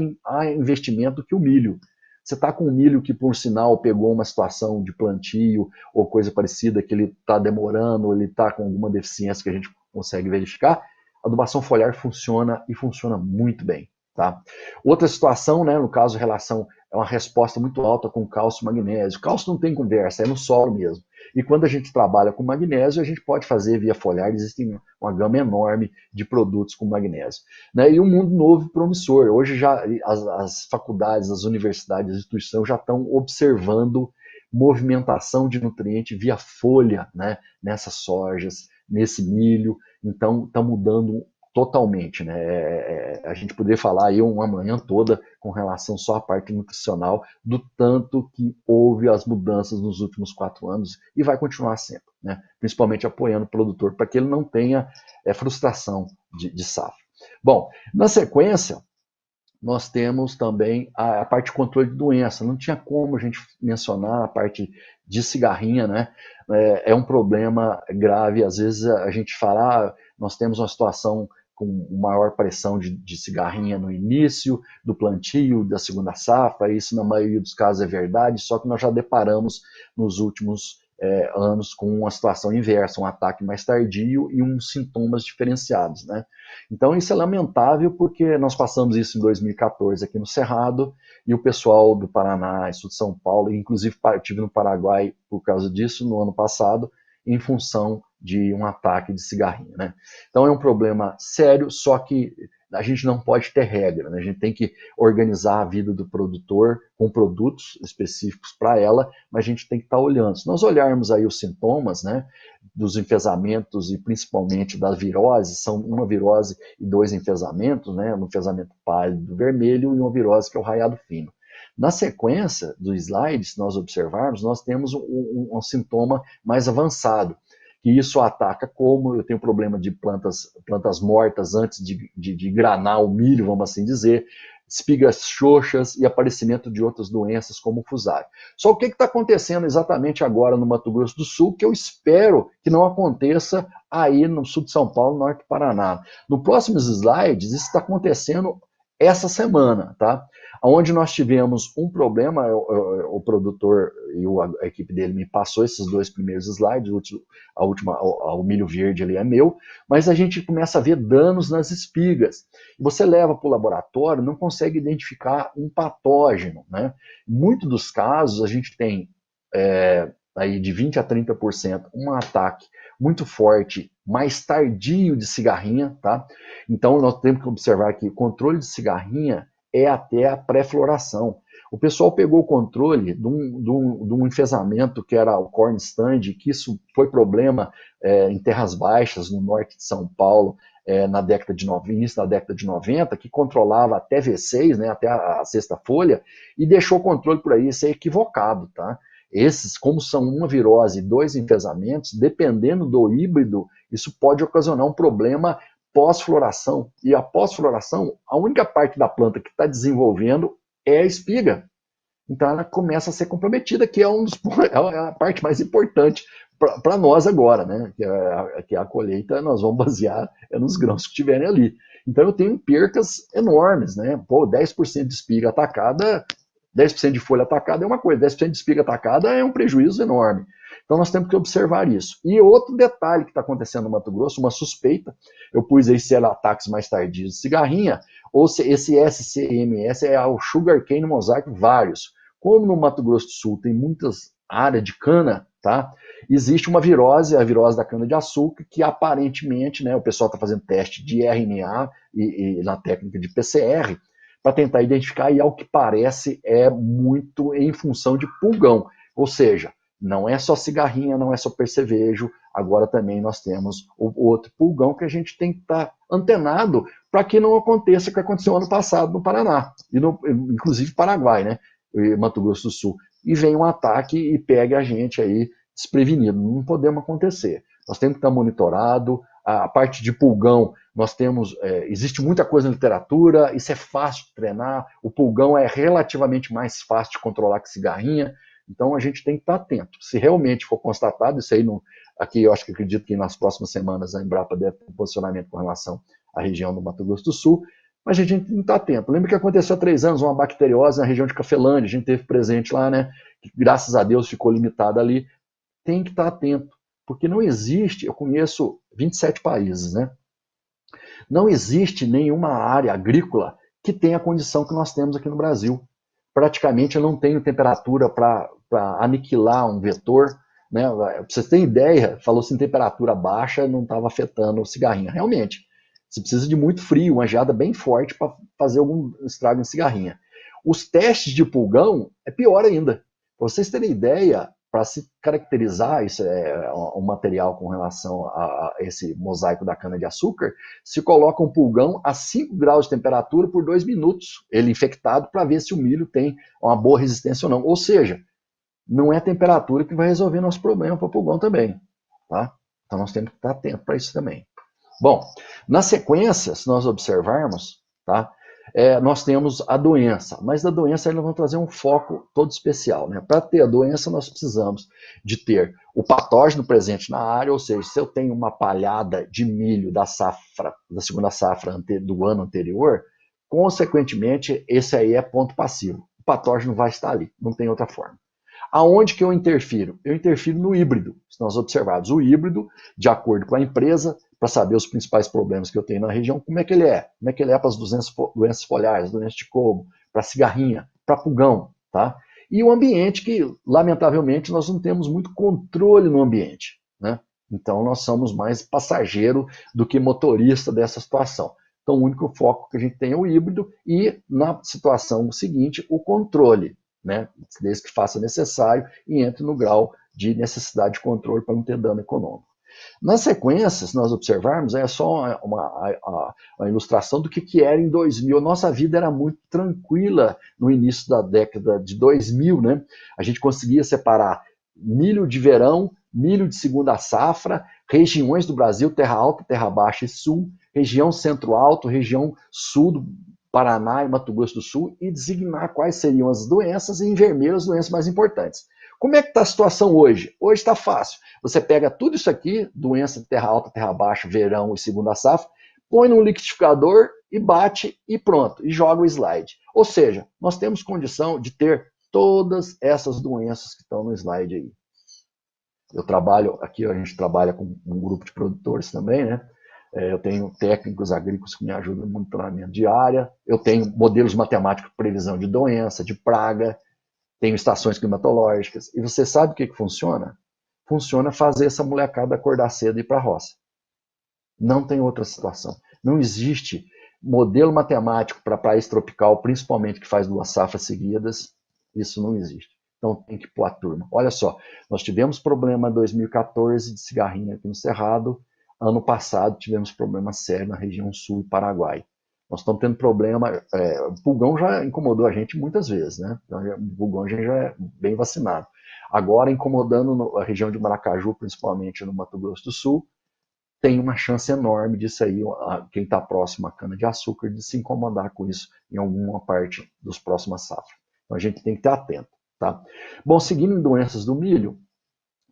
investimento que o milho. Você está com um milho que, por sinal, pegou uma situação de plantio ou coisa parecida, que ele está demorando, ele está com alguma deficiência que a gente consegue verificar, a adubação foliar funciona e funciona muito bem. Tá? Outra situação, né, no caso, relação é uma resposta muito alta com cálcio e magnésio. Cálcio não tem conversa, é no solo mesmo. E quando a gente trabalha com magnésio, a gente pode fazer via foliar, existe uma gama enorme de produtos com magnésio. Né? E um mundo novo promissor. Hoje já as faculdades, as universidades, as instituições já estão observando movimentação de nutriente via folha, né? Nessas sojas, nesse milho. Então, está mudando totalmente, né? A gente poderia falar aí uma manhã toda com relação só à parte nutricional, do tanto que houve as mudanças nos últimos 4 anos e vai continuar sempre, né? Principalmente apoiando o produtor para que ele não tenha frustração de safra. Bom, na sequência, nós temos também a parte de controle de doença. Não tinha como a gente mencionar a parte de cigarrinha, né? É um problema grave. Às vezes a gente fala, nós temos uma situação com maior pressão de cigarrinha no início do plantio, da segunda safra. Isso, na maioria dos casos, é verdade, só que nós já deparamos nos últimos anos com uma situação inversa, um ataque mais tardio e uns sintomas diferenciados, né? Então isso é lamentável porque nós passamos isso em 2014 aqui no Cerrado e o pessoal do Paraná, sul de São Paulo, inclusive estive no Paraguai por causa disso no ano passado, em função de um ataque de cigarrinha, né? Então é um problema sério, só que a gente não pode ter regra, né? A gente tem que organizar a vida do produtor com produtos específicos para ela, mas a gente tem que estar olhando. Se nós olharmos aí os sintomas, né, dos enfesamentos e principalmente da virose, são uma virose e 2 enfesamentos, né, um enfesamento pálido vermelho e uma virose que é o raiado fino. Na sequência do slide, se nós observarmos, nós temos um sintoma mais avançado, que isso ataca como eu tenho problema de plantas mortas antes de granar o milho, vamos assim dizer, espigas xoxas e aparecimento de outras doenças como o fusário. Só o que está acontecendo exatamente agora no Mato Grosso do Sul, que eu espero que não aconteça aí no sul de São Paulo, norte do Paraná. No próximos slides, isso está acontecendo essa semana, tá? Onde nós tivemos um problema, o produtor e a equipe dele me passou esses 2 primeiros slides, o milho verde ali é meu, mas a gente começa a ver danos nas espigas. Você leva para o laboratório, não consegue identificar um patógeno, né? Em muitos dos casos, a gente tem aí de 20% a 30% um ataque muito forte, mais tardio de cigarrinha, tá? Então nós temos que observar que o controle de cigarrinha é até a pré-floração. O pessoal pegou o controle de um enfesamento que era o corn stand, que isso foi problema em terras baixas, no norte de São Paulo, na década de 90, início da década de 90, que controlava até V6, né, até a sexta folha, e deixou o controle por aí, isso é equivocado, tá? Esses, como são uma virose e 2 enfesamentos, dependendo do híbrido, isso pode ocasionar um problema pós-floração. E a pós-floração, a única parte da planta que está desenvolvendo é a espiga. Então ela começa a ser comprometida, que é a parte mais importante para nós agora, né? Que a colheita nós vamos basear nos grãos que estiverem ali. Então eu tenho percas enormes, né? Pô, 10% de espiga atacada, 10% de folha atacada é uma coisa, 10% de espiga atacada é um prejuízo enorme. Então nós temos que observar isso. E outro detalhe que está acontecendo no Mato Grosso, uma suspeita, eu pus aí se era ataques mais tardios de cigarrinha, ou se esse SCMS é o Sugarcane Mosaic vários. Como no Mato Grosso do Sul tem muitas áreas de cana, tá? Existe uma virose, a virose da cana-de-açúcar, que aparentemente, né, o pessoal está fazendo teste de RNA e na técnica de PCR, para tentar identificar, e ao que parece é muito em função de pulgão. Ou seja, não é só cigarrinha, não é só percevejo, agora também nós temos o outro pulgão que a gente tem que estar antenado para que não aconteça o que aconteceu ano passado no Paraná, e inclusive Paraguai, né, e Mato Grosso do Sul. E vem um ataque e pega a gente aí desprevenido. Não podemos acontecer. Nós temos que estar monitorado. A parte de pulgão, nós temos, existe muita coisa na literatura, isso é fácil de treinar, o pulgão é relativamente mais fácil de controlar que cigarrinha, então a gente tem que estar atento. Se realmente for constatado, isso aí, aqui eu acredito que nas próximas semanas a Embrapa deve ter um posicionamento com relação à região do Mato Grosso do Sul, mas a gente não está atento. Lembra que aconteceu há 3 anos uma bacteriose na região de Cafelândia, a gente teve presente lá, né? Que, graças a Deus ficou limitada ali. Tem que estar atento, porque não existe, eu conheço 27 países, né? Não existe nenhuma área agrícola que tenha a condição que nós temos aqui no Brasil. Praticamente eu não tenho temperatura para aniquilar um vetor, né? Pra vocês terem ideia, falou-se em temperatura baixa, não estava afetando o cigarrinha. Realmente, você precisa de muito frio, uma geada bem forte para fazer algum estrago em cigarrinha. Os testes de pulgão é pior ainda. Para vocês terem ideia, para se caracterizar isso é um material com relação a esse mosaico da cana-de-açúcar, se coloca um pulgão a 5 graus de temperatura por 2 minutos, ele infectado, para ver se o milho tem uma boa resistência ou não. Ou seja, não é a temperatura que vai resolver nosso problema para o pulgão também. Tá? Então nós temos que estar atentos para isso também. Bom, na sequência, se nós observarmos, tá? Nós temos a doença, mas da doença nós vamos trazer um foco todo especial, né? Para ter a doença, nós precisamos de ter o patógeno presente na área, ou seja, se eu tenho uma palhada de milho da safra, da segunda safra do ano anterior, consequentemente, esse aí é ponto passivo. O patógeno vai estar ali, não tem outra forma. Aonde que eu interfiro? Eu interfiro no híbrido. Se nós observarmos o híbrido, de acordo com a empresa, para saber os principais problemas que eu tenho na região, como é que ele é? Como é que ele é para as doenças foliares, doenças de colmo, para cigarrinha, para pulgão, tá? E o ambiente que, lamentavelmente, nós não temos muito controle no ambiente, né? Então, nós somos mais passageiro do que motorista dessa situação. Então, o único foco que a gente tem é o híbrido e, na situação seguinte, o controle, né? Desde que faça necessário e entre no grau de necessidade de controle para não ter dano econômico. Na sequência, se nós observarmos, é só uma ilustração do que era em 2000. Nossa vida era muito tranquila no início da década de 2000, né? A gente conseguia separar milho de verão, milho de segunda safra, regiões do Brasil, terra alta, terra baixa e sul, região centro-alto, região sul do Paraná e Mato Grosso do Sul, e designar quais seriam as doenças, e em vermelho as doenças mais importantes. Como é que está a situação hoje? Hoje está fácil. Você pega tudo isso aqui, doença de terra alta, terra baixa, verão e segunda safra, põe num liquidificador e bate e pronto, e joga o slide. Ou seja, nós temos condição de ter todas essas doenças que estão no slide aí. Eu trabalho, aqui a gente trabalha com um grupo de produtores também, né? Eu tenho técnicos agrícolas que me ajudam no monitoramento de área, eu tenho modelos matemáticos de previsão de doença, de praga, tenho estações climatológicas. E você sabe o que funciona? Funciona fazer essa molecada acordar cedo e ir para a roça. Não tem outra situação. Não existe modelo matemático para país tropical, principalmente que faz 2 safras seguidas. Isso não existe. Então tem que pôr a turma. Olha só, nós tivemos problema em 2014 de cigarrinha aqui no Cerrado. Ano passado tivemos problema sério na região sul e Paraguai. Nós estamos tendo problema, o pulgão já incomodou a gente muitas vezes, né? Então, o pulgão a gente já é bem vacinado. Agora, incomodando a região de Maracaju, principalmente no Mato Grosso do Sul, tem uma chance enorme disso aí, quem está próximo à cana-de-açúcar, de se incomodar com isso em alguma parte dos próximas safras. Então, a gente tem que estar atento, tá? Bom, seguindo em doenças do milho,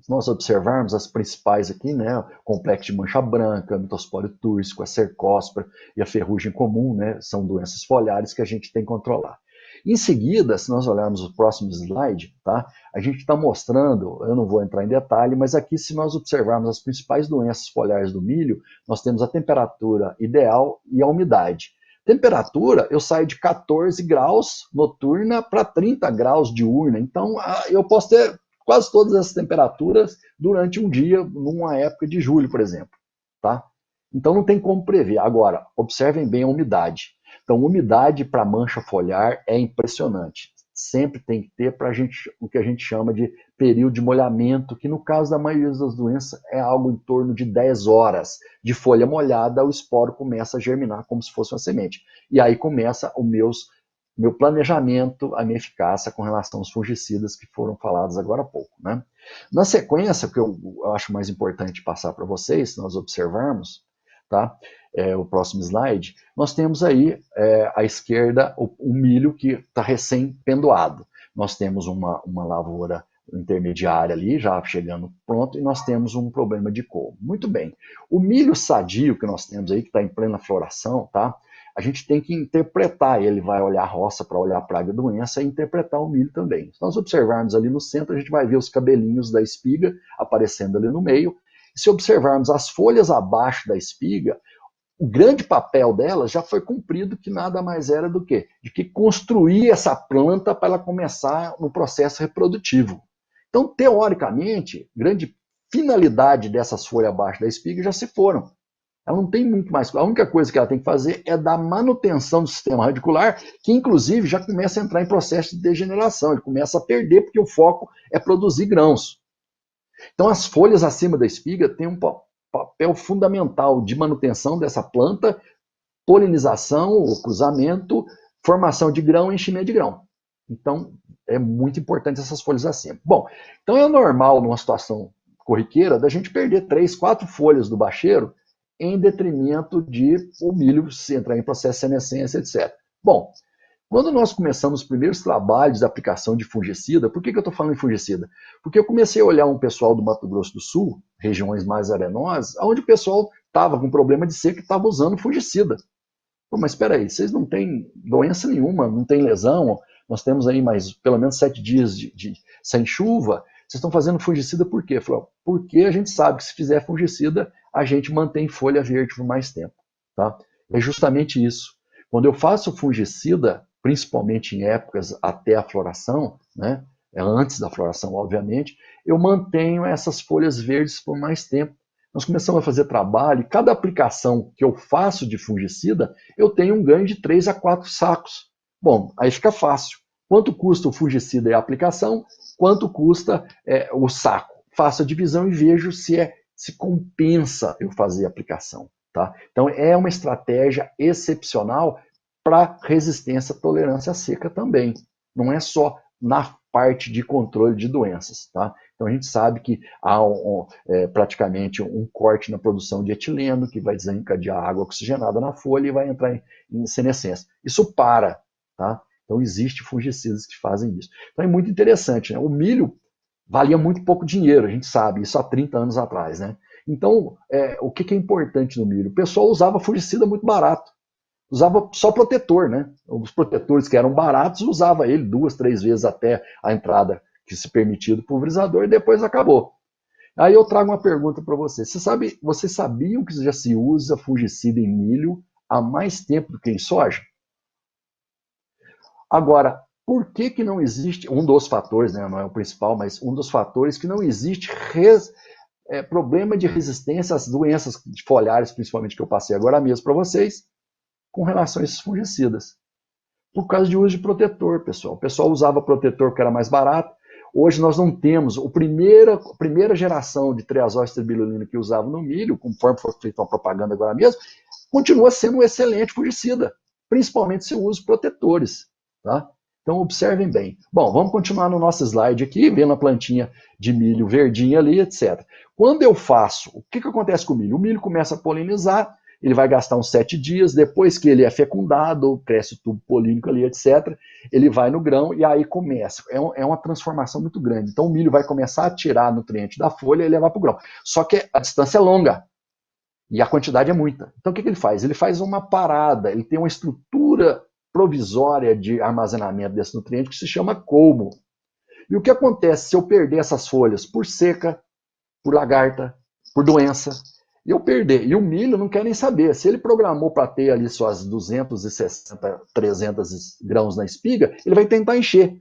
se nós observarmos as principais aqui, né, o complexo de mancha branca, mitospóreo túrcico, a cercóspora e a ferrugem comum, né, são doenças foliares que a gente tem que controlar. Em seguida, se nós olharmos o próximo slide, tá, a gente está mostrando, eu não vou entrar em detalhe, mas aqui se nós observarmos as principais doenças foliares do milho, nós temos a temperatura ideal e a umidade. Temperatura, eu saio de 14 graus noturna para 30 graus diurna, então eu posso ter quase todas essas temperaturas durante um dia, numa época de julho, por exemplo. Tá? Então não tem como prever. Agora, observem bem a umidade. Então, umidade para mancha foliar é impressionante. Sempre tem que ter para o que a gente chama de período de molhamento, que no caso da maioria das doenças é algo em torno de 10 horas. De folha molhada, o esporo começa a germinar como se fosse uma semente. E aí começa o meu planejamento, a minha eficácia com relação aos fungicidas que foram falados agora há pouco. Né? Na sequência, que eu acho mais importante passar para vocês, se nós observarmos, tá? O próximo slide, nós temos aí à esquerda o milho que está recém-pendoado. Nós temos uma lavoura intermediária ali, já chegando pronto, e nós temos um problema de colmo. Muito bem. O milho sadio que nós temos aí, que está em plena floração, tá? a gente tem que interpretar. Ele vai olhar a roça para olhar a praga e doença e interpretar o milho também. Se nós observarmos ali no centro, a gente vai ver os cabelinhos da espiga aparecendo ali no meio. E se observarmos as folhas abaixo da espiga, o grande papel dela já foi cumprido, que nada mais era do que de que construir essa planta para ela começar no processo reprodutivo. Então, teoricamente, grande finalidade dessas folhas abaixo da espiga já se foram. Ela não tem muito mais. A única coisa que ela tem que fazer é dar manutenção do sistema radicular, que inclusive já começa a entrar em processo de degeneração. Ele começa a perder porque o foco é produzir grãos. Então, as folhas acima da espiga têm um papel fundamental de manutenção dessa planta, polinização, o cruzamento, formação de grão e enchimento de grão. Então, é muito importante essas folhas acima. Bom, então é normal, numa situação corriqueira, da gente perder 3, 4 folhas do bacheiro em detrimento de o milho se entrar em processo de senescência, etc. Bom, quando nós começamos os primeiros trabalhos de aplicação de fungicida, por que eu estou falando em fungicida? Porque eu comecei a olhar um pessoal do Mato Grosso do Sul, regiões mais arenosas, onde o pessoal estava com problema de seca e estava usando fungicida. Pô, mas espera aí, vocês não têm doença nenhuma, não tem lesão, nós temos aí mais pelo menos 7 dias sem chuva, vocês estão fazendo fungicida por quê? Eu falei, porque a gente sabe que se fizer fungicida, a gente mantém folha verde por mais tempo. Tá? É justamente isso. Quando eu faço fungicida, principalmente em épocas até a floração, né, antes da floração, obviamente, eu mantenho essas folhas verdes por mais tempo. Nós começamos a fazer trabalho, e cada aplicação que eu faço de fungicida, eu tenho um ganho de 3 a 4 sacos. Bom, aí fica fácil. Quanto custa o fungicida e a aplicação? Quanto custa o saco? Faço a divisão e vejo se compensa eu fazer a aplicação. Tá? Então, é uma estratégia excepcional para resistência à tolerância à seca também. Não é só na parte de controle de doenças. Tá? Então, a gente sabe que há praticamente um corte na produção de etileno, que vai desencadear água oxigenada na folha e vai entrar em senescência. Isso para. Tá? Então, existem fungicidas que fazem isso. Então, é muito interessante. Né? O milho valia muito pouco dinheiro, a gente sabe, isso há 30 anos atrás. Né? Então, o que é importante no milho? O pessoal usava fungicida muito barato. Usava só protetor, né? Os protetores que eram baratos, usava ele 2, 3 vezes até a entrada que se permitia do pulverizador e depois acabou. Aí eu trago uma pergunta para você. Vocês sabiam que já se usa fungicida em milho há mais tempo do que em soja? Agora, por que não existe, um dos fatores, né, não é o principal, mas um dos fatores que não existe problema de resistência às doenças foliares, principalmente que eu passei agora mesmo para vocês, com relação a esses fungicidas. Por causa de uso de protetor, pessoal. O pessoal usava protetor porque era mais barato. Hoje nós não temos. A primeira geração de triazol-estribulina que usava no milho, conforme foi feita uma propaganda agora mesmo, continua sendo um excelente fungicida, principalmente se usa protetores. Tá? Então observem bem. Bom, vamos continuar no nosso slide aqui, vendo a plantinha de milho verdinha ali, etc. Quando eu faço, o que acontece com o milho? O milho começa a polinizar, ele vai gastar uns 7 dias, depois que ele é fecundado, cresce o tubo polínico ali, etc., ele vai no grão e aí começa. É uma transformação muito grande. Então o milho vai começar a tirar nutriente da folha e levar para o grão. Só que a distância é longa e a quantidade é muita. Então o que ele faz? Ele faz uma parada, ele tem uma estrutura provisória de armazenamento desse nutriente que se chama colmo. E o que acontece se eu perder essas folhas por seca, por lagarta, por doença? Eu perder. E o milho não quer nem saber. Se ele programou para ter ali suas 260, 300 grãos na espiga, ele vai tentar encher.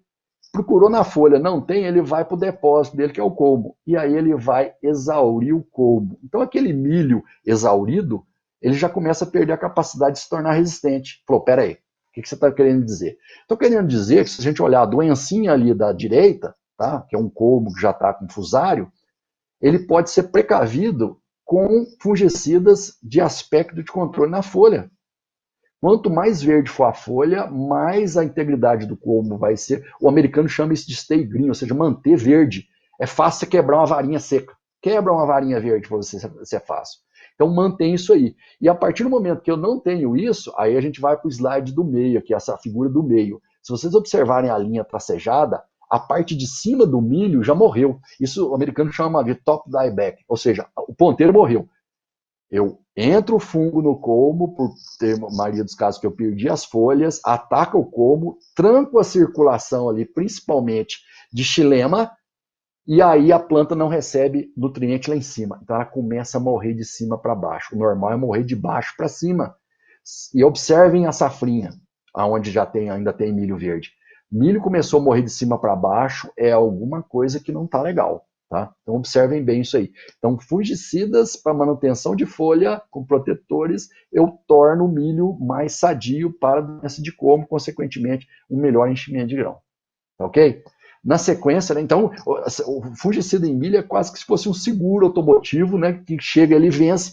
Procurou na folha, não tem, ele vai para o depósito dele, que é o colmo. E aí ele vai exaurir o colmo. Então aquele milho exaurido, ele já começa a perder a capacidade de se tornar resistente. Falou, peraí, o que você está querendo dizer? Estou querendo dizer que se a gente olhar a doencinha ali da direita, tá, que é um colmo que já está com fusário, ele pode ser precavido com fungicidas de aspecto de controle na folha. Quanto mais verde for a folha, mais a integridade do colmo vai ser. O americano chama isso de stay green, ou seja, manter verde. É fácil você quebrar uma varinha seca. Quebra uma varinha verde para você, é fácil. Então mantém isso aí. E a partir do momento que eu não tenho isso, aí a gente vai para o slide do meio, aqui, essa figura do meio. Se vocês observarem a linha tracejada, a parte de cima do milho já morreu. Isso o americano chama de top dieback, ou seja, o ponteiro morreu. Eu Entra o fungo no colmo, por ter a maioria dos casos que eu perdi as folhas, ataca o colmo, tranca a circulação ali, principalmente de xilema, e aí a planta não recebe nutriente lá em cima. Então ela começa a morrer de cima para baixo. O normal é morrer de baixo para cima. E observem a safrinha, aonde ainda tem milho verde. Milho começou a morrer de cima para baixo, é alguma coisa que não está legal. Tá? Então observem bem isso aí. Então fungicidas para manutenção de folha com protetores, eu torno o milho mais sadio para a doença de colmo, consequentemente um melhor enchimento de grão. Tá ok? Na sequência, né, então, o fungicida em milho é quase que se fosse um seguro automotivo, né, que chega ali, vence,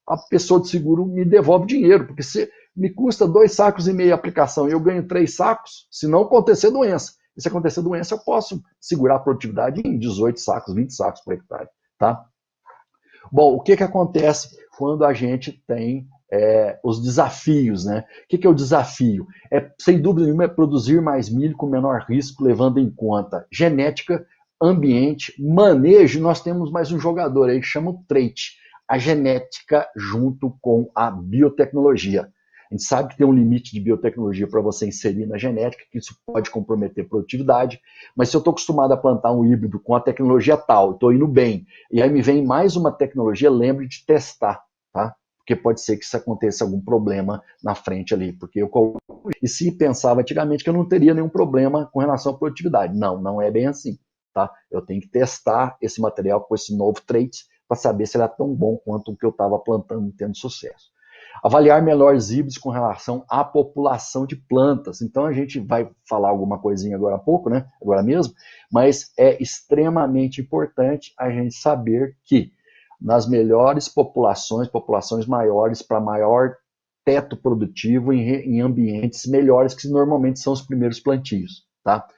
a pessoa de seguro me devolve dinheiro, porque se me custa 2,5 sacos a aplicação e eu ganho 3 sacos, se não acontecer doença. E se acontecer doença, eu posso segurar a produtividade em 18 sacos, 20 sacos por hectare. Tá? Bom, o que acontece quando a gente tem os desafios, né? O que é o desafio? Sem dúvida nenhuma, é produzir mais milho com menor risco, levando em conta genética, ambiente, manejo. Nós temos mais um jogador aí que chama o trait, a genética junto com a biotecnologia. A gente sabe que tem um limite de biotecnologia para você inserir na genética, que isso pode comprometer a produtividade, mas se eu estou acostumado a plantar um híbrido com a tecnologia tal, estou indo bem, e aí me vem mais uma tecnologia, lembre de testar, tá? Porque pode ser que isso aconteça algum problema na frente ali, porque e se pensava antigamente que eu não teria nenhum problema com relação à produtividade. Não, não é bem assim, tá? Eu tenho que testar esse material com esse novo trait para saber se ele é tão bom quanto o que eu estava plantando e tendo sucesso. Avaliar melhores híbridos com relação à população de plantas. Então a gente vai falar alguma coisinha agora há pouco, né? Agora mesmo, mas é extremamente importante a gente saber que nas melhores populações maiores, para maior teto produtivo em ambientes melhores, que normalmente são os primeiros plantios, tá?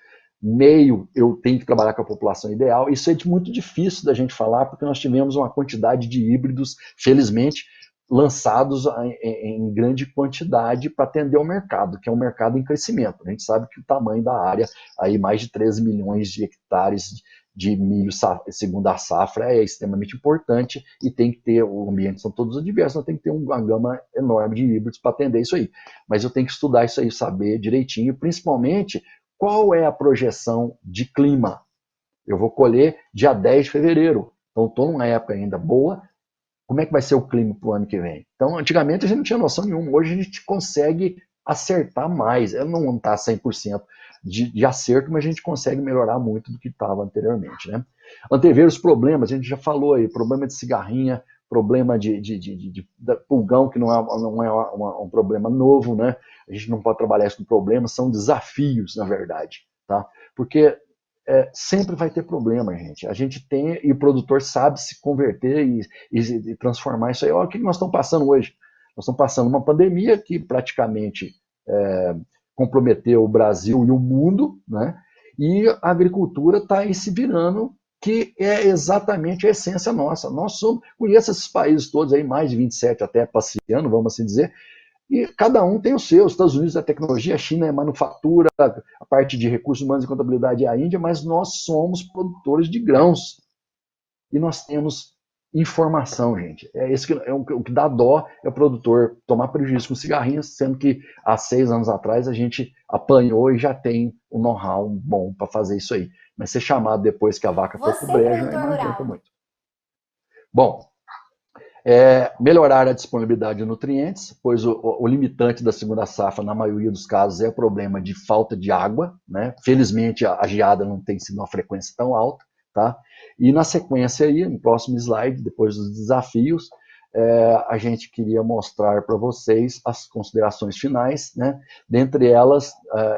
Meio, eu tenho que trabalhar com a população ideal. Isso é muito difícil da gente falar, porque nós tivemos uma quantidade de híbridos, felizmente, lançados em grande quantidade para atender ao mercado, que é um mercado em crescimento. A gente sabe que o tamanho da área, aí mais de 13 milhões de hectares de milho segunda safra, é extremamente importante e tem que ter, o ambiente são todos adversos, então tem que ter uma gama enorme de híbridos para atender isso aí. Mas eu tenho que estudar isso aí, saber direitinho, principalmente qual é a projeção de clima. Eu vou colher dia 10 de fevereiro, então estou numa época ainda boa. Como é que vai ser o clima para o ano que vem? Então, antigamente a gente não tinha noção nenhuma. Hoje a gente consegue acertar mais. Ela não está 100% de acerto, mas a gente consegue melhorar muito do que estava anteriormente. Né? Antever os problemas, a gente já falou aí, problema de cigarrinha, problema de pulgão, que não é um problema novo, né? A gente não pode trabalhar isso com problemas, são desafios, na verdade. Tá? Porque sempre vai ter problema, gente. A gente tem, e o produtor sabe se converter e transformar isso aí. Olha o que nós estamos passando hoje. Nós estamos passando uma pandemia que praticamente comprometeu o Brasil e o mundo, né? E a agricultura está aí se virando, que é exatamente a essência nossa. Nós somos, conheço esses países todos aí, mais de 27 até passeando, vamos assim dizer, e cada um tem o seu. Os Estados Unidos é tecnologia, a China é manufatura, a parte de recursos humanos e contabilidade é a Índia, mas nós somos produtores de grãos. E nós temos informação, gente. O que dá dó é o produtor tomar prejuízo com cigarrinhos, sendo que há 6 anos atrás a gente apanhou e já tem o know-how bom para fazer isso aí. Mas ser chamado depois que a vaca for pro brejo, aí não adianta muito. Bom, melhorar a disponibilidade de nutrientes, pois o limitante da segunda safra, na maioria dos casos, é o problema de falta de água, né? Felizmente, a geada não tem sido uma frequência tão alta, tá? E na sequência aí, no próximo slide, depois dos desafios, a gente queria mostrar para vocês as considerações finais, né? Dentre elas,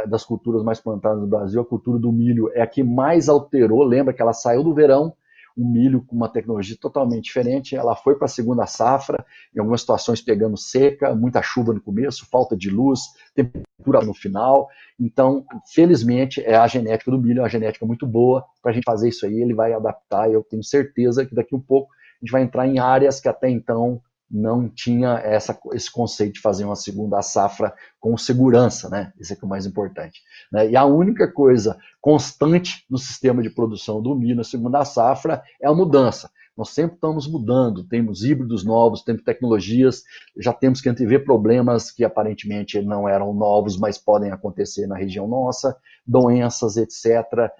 das culturas mais plantadas no Brasil, a cultura do milho é a que mais alterou. Lembra que ela saiu do verão, o milho com uma tecnologia totalmente diferente, ela foi para a segunda safra, em algumas situações pegando seca, muita chuva no começo, falta de luz, temperatura no final. Então, felizmente, a genética do milho é uma genética muito boa para a gente fazer isso aí, ele vai adaptar, e eu tenho certeza que daqui a um pouco a gente vai entrar em áreas que até então não tinha esse conceito de fazer uma segunda safra com segurança, né? Esse é que é o mais importante. Né? E a única coisa constante no sistema de produção do milho na segunda safra é a mudança. Nós sempre estamos mudando, temos híbridos novos, temos tecnologias, já temos que antever problemas que aparentemente não eram novos, mas podem acontecer na região nossa, doenças, etc.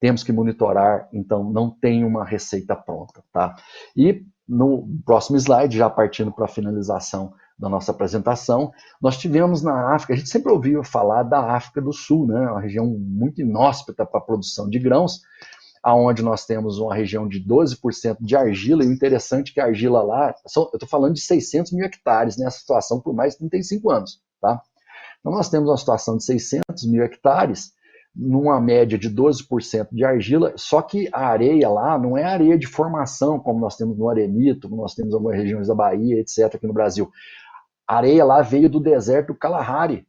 Temos que monitorar, então não tem uma receita pronta, tá? E no próximo slide, já partindo para a finalização da nossa apresentação, nós tivemos na África, a gente sempre ouviu falar da África do Sul, né? Uma região muito inóspita para a produção de grãos, aonde nós temos uma região de 12% de argila, e o interessante é que a argila lá, eu estou falando de 600 mil hectares nessa situação por mais de 35 anos, tá? Então nós temos uma situação de 600 mil hectares, numa média de 12% de argila, só que a areia lá não é areia de formação, como nós temos no Arenito, como nós temos em algumas regiões da Bahia, etc., aqui no Brasil. A areia lá veio do deserto do Kalahari,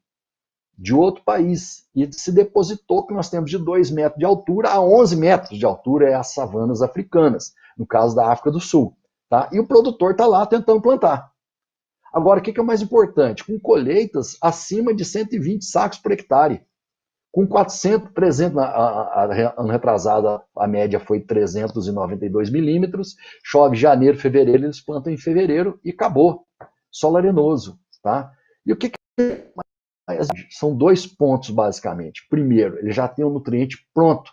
de outro país, e se depositou, que nós temos de 2 metros de altura a 11 metros de altura, é as savanas africanas, no caso da África do Sul. Tá? E o produtor está lá tentando plantar. Agora, o que é o mais importante? Com colheitas acima de 120 sacos por hectare. Com 400, 300, ano retrasado, a média foi 392 milímetros, chove janeiro, fevereiro, eles plantam em fevereiro e acabou. Solo arenoso. Tá? E o que são 2 pontos, basicamente. Primeiro, ele já tem o nutriente pronto.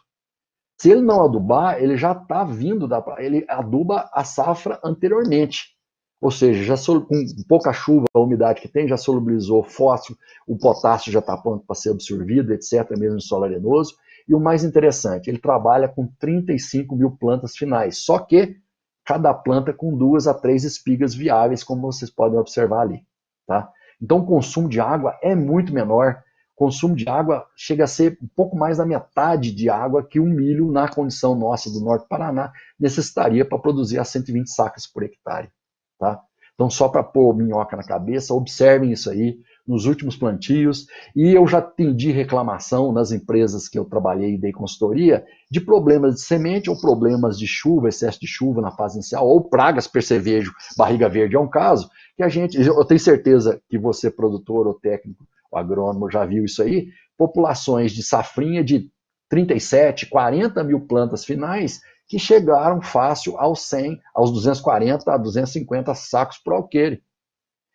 Se ele não adubar, ele já está vindo, ele aduba a safra anteriormente. Ou seja, já com pouca chuva, a umidade que tem, já solubilizou fósforo, o potássio já está pronto para ser absorvido, etc., mesmo em solo arenoso. E o mais interessante, ele trabalha com 35 mil plantas finais, só que cada planta com 2 a 3 espigas viáveis, como vocês podem observar ali. Tá? Então o consumo de água é muito menor, o consumo de água chega a ser um pouco mais da metade de água que o milho, na condição nossa do Norte do Paraná, necessitaria para produzir a 120 sacas por hectare. Tá? Então, só para pôr minhoca na cabeça, observem isso aí nos últimos plantios. E eu já atendi reclamação nas empresas que eu trabalhei e dei consultoria de problemas de semente ou problemas de chuva, excesso de chuva na fase inicial, ou pragas, percevejo, barriga verde é um caso, que eu tenho certeza que você, produtor ou técnico, ou agrônomo, já viu isso aí, populações de safrinha de 37, 40 mil plantas finais, que chegaram fácil aos 100, aos 240 a 250 sacos por alqueire.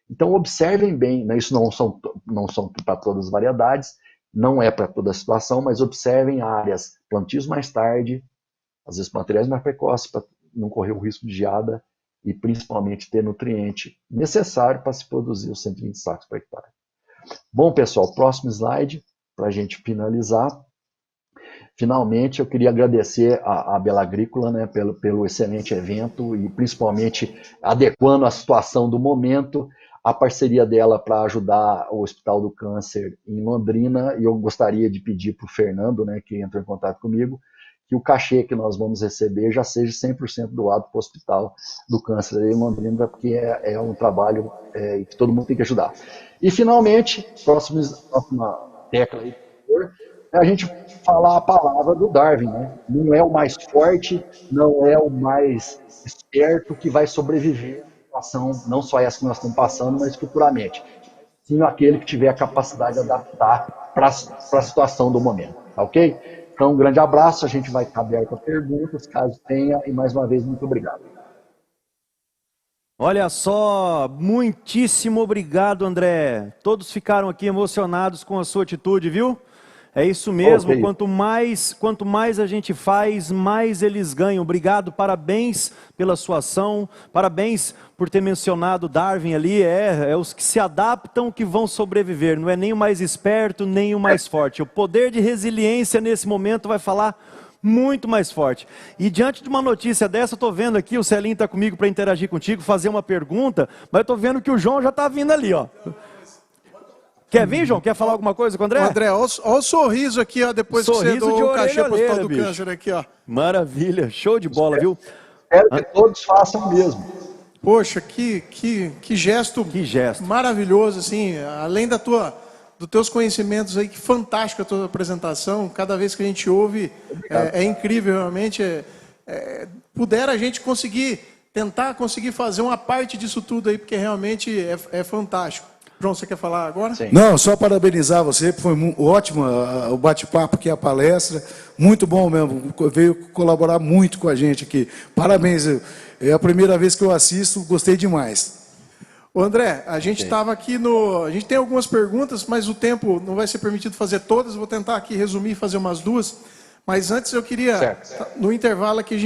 Então observem bem, né, isso não são para todas as variedades, não é para toda a situação, mas observem áreas, plantios mais tarde, às vezes materiais mais precoces, para não correr o risco de geada e principalmente ter nutriente necessário para se produzir os 120 sacos por hectare. Bom, pessoal, próximo slide, para a gente finalizar. Finalmente, eu queria agradecer a Bela Agrícola, né, pelo excelente evento e principalmente adequando a situação do momento, a parceria dela para ajudar o Hospital do Câncer em Londrina, e eu gostaria de pedir para o Fernando, né, que entrou em contato comigo, que o cachê que nós vamos receber já seja 100% doado para o Hospital do Câncer em Londrina, porque é um trabalho que todo mundo tem que ajudar. E, finalmente, próxima tecla aí, por favor, a gente falar a palavra do Darwin, né? Não é o mais forte, não é o mais esperto que vai sobreviver à situação, não só essa que nós estamos passando, mas futuramente. Sim, aquele que tiver a capacidade de adaptar para a situação do momento, tá ok? Então, um grande abraço, a gente vai estar aberto a perguntas, caso tenha, e mais uma vez, muito obrigado. Olha só, muitíssimo obrigado, André. Todos ficaram aqui emocionados com a sua atitude, viu? É isso mesmo, Okay. Quanto mais a gente faz, mais eles ganham. Obrigado, parabéns pela sua ação, parabéns por ter mencionado Darwin ali, é os que se adaptam que vão sobreviver, não é nem o mais esperto, nem o mais forte. O poder de resiliência nesse momento vai falar muito mais forte. E diante de uma notícia dessa, eu estou vendo aqui, o Celinho está comigo para interagir contigo, fazer uma pergunta, mas eu estou vendo que o João já está vindo ali, ó. Quer vir, João? Quer falar alguma coisa com o André? André, olha o sorriso aqui, ó, depois sorriso que você de doou o cachê para o Hospital do bicho. Câncer aqui, ó. Maravilha, show de bola, viu? Espero que todos façam o mesmo. Poxa, que gesto, maravilhoso, assim, além dos teus conhecimentos aí, que fantástico a tua apresentação, cada vez que a gente ouve, é incrível, realmente, puder a gente tentar conseguir fazer uma parte disso tudo aí, porque realmente é fantástico. João, você quer falar agora? Sim. Não, só parabenizar você, foi ótimo o bate-papo aqui, a palestra, muito bom mesmo, veio colaborar muito com a gente aqui. Parabéns, é a primeira vez que eu assisto, gostei demais. Ô André, a gente estava aqui a gente tem algumas perguntas, mas o tempo não vai ser permitido fazer todas, vou tentar aqui resumir e fazer umas duas. Mas antes eu queria, no intervalo aqui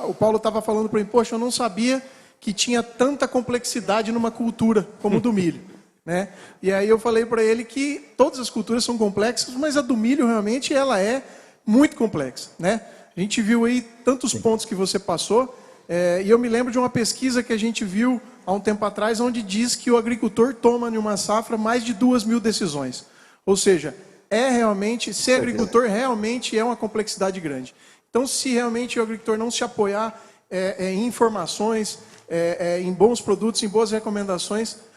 o Paulo estava falando para mim, poxa, eu não sabia que tinha tanta complexidade numa cultura como o do milho. Né? E aí eu falei para ele que todas as culturas são complexas, mas a do milho realmente ela é muito complexa. Né? A gente viu aí tantos pontos que você passou, e eu me lembro de uma pesquisa que a gente viu há um tempo atrás, onde diz que o agricultor toma em uma safra mais de 2.000 decisões. Ou seja, ser agricultor realmente é uma complexidade grande. Então, se realmente o agricultor não se apoiar em informações, em bons produtos, em boas recomendações,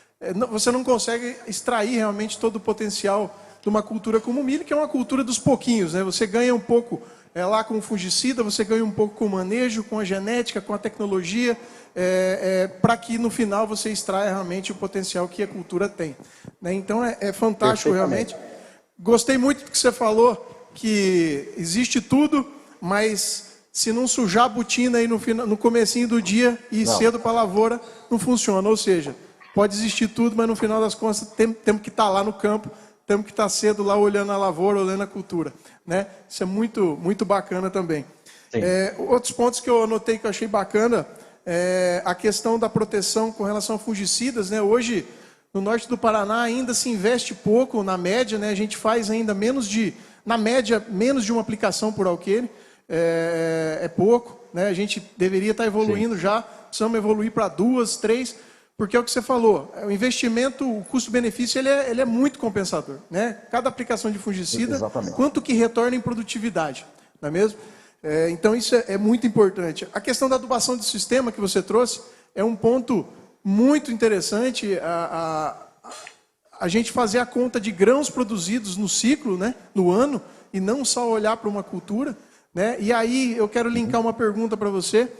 você não consegue extrair realmente todo o potencial de uma cultura como o milho, que é uma cultura dos pouquinhos. Né? Você ganha um pouco lá com o fungicida, você ganha um pouco com o manejo, com a genética, com a tecnologia, para que no final você extraia realmente o potencial que a cultura tem. Né? Então é fantástico realmente. Gostei muito do que você falou, que existe tudo, mas se não sujar a botina aí no comecinho do dia e cedo para a lavoura, não funciona. Ou seja, pode existir tudo, mas no final das contas temos que estar lá no campo, temos que estar cedo lá olhando a lavoura, olhando a cultura. Né? Isso é muito, muito bacana também. Outros pontos que eu anotei que eu achei bacana, a questão da proteção com relação a fungicidas. Né? Hoje, no norte do Paraná, ainda se investe pouco, na média, né? A gente faz ainda menos de uma aplicação por alqueire, é pouco. Né? A gente deveria estar evoluindo já, precisamos evoluir para 2, 3, porque é o que você falou, o investimento, o custo-benefício, ele é muito compensador. Né? Cada aplicação de fungicida, quanto que retorna em produtividade, não é mesmo? Então isso é muito importante. A questão da adubação de sistema que você trouxe é um ponto muito interessante, a gente fazer a conta de grãos produzidos no ciclo, né, no ano, e não só olhar para uma cultura. Né? E aí eu quero linkar uma pergunta para você,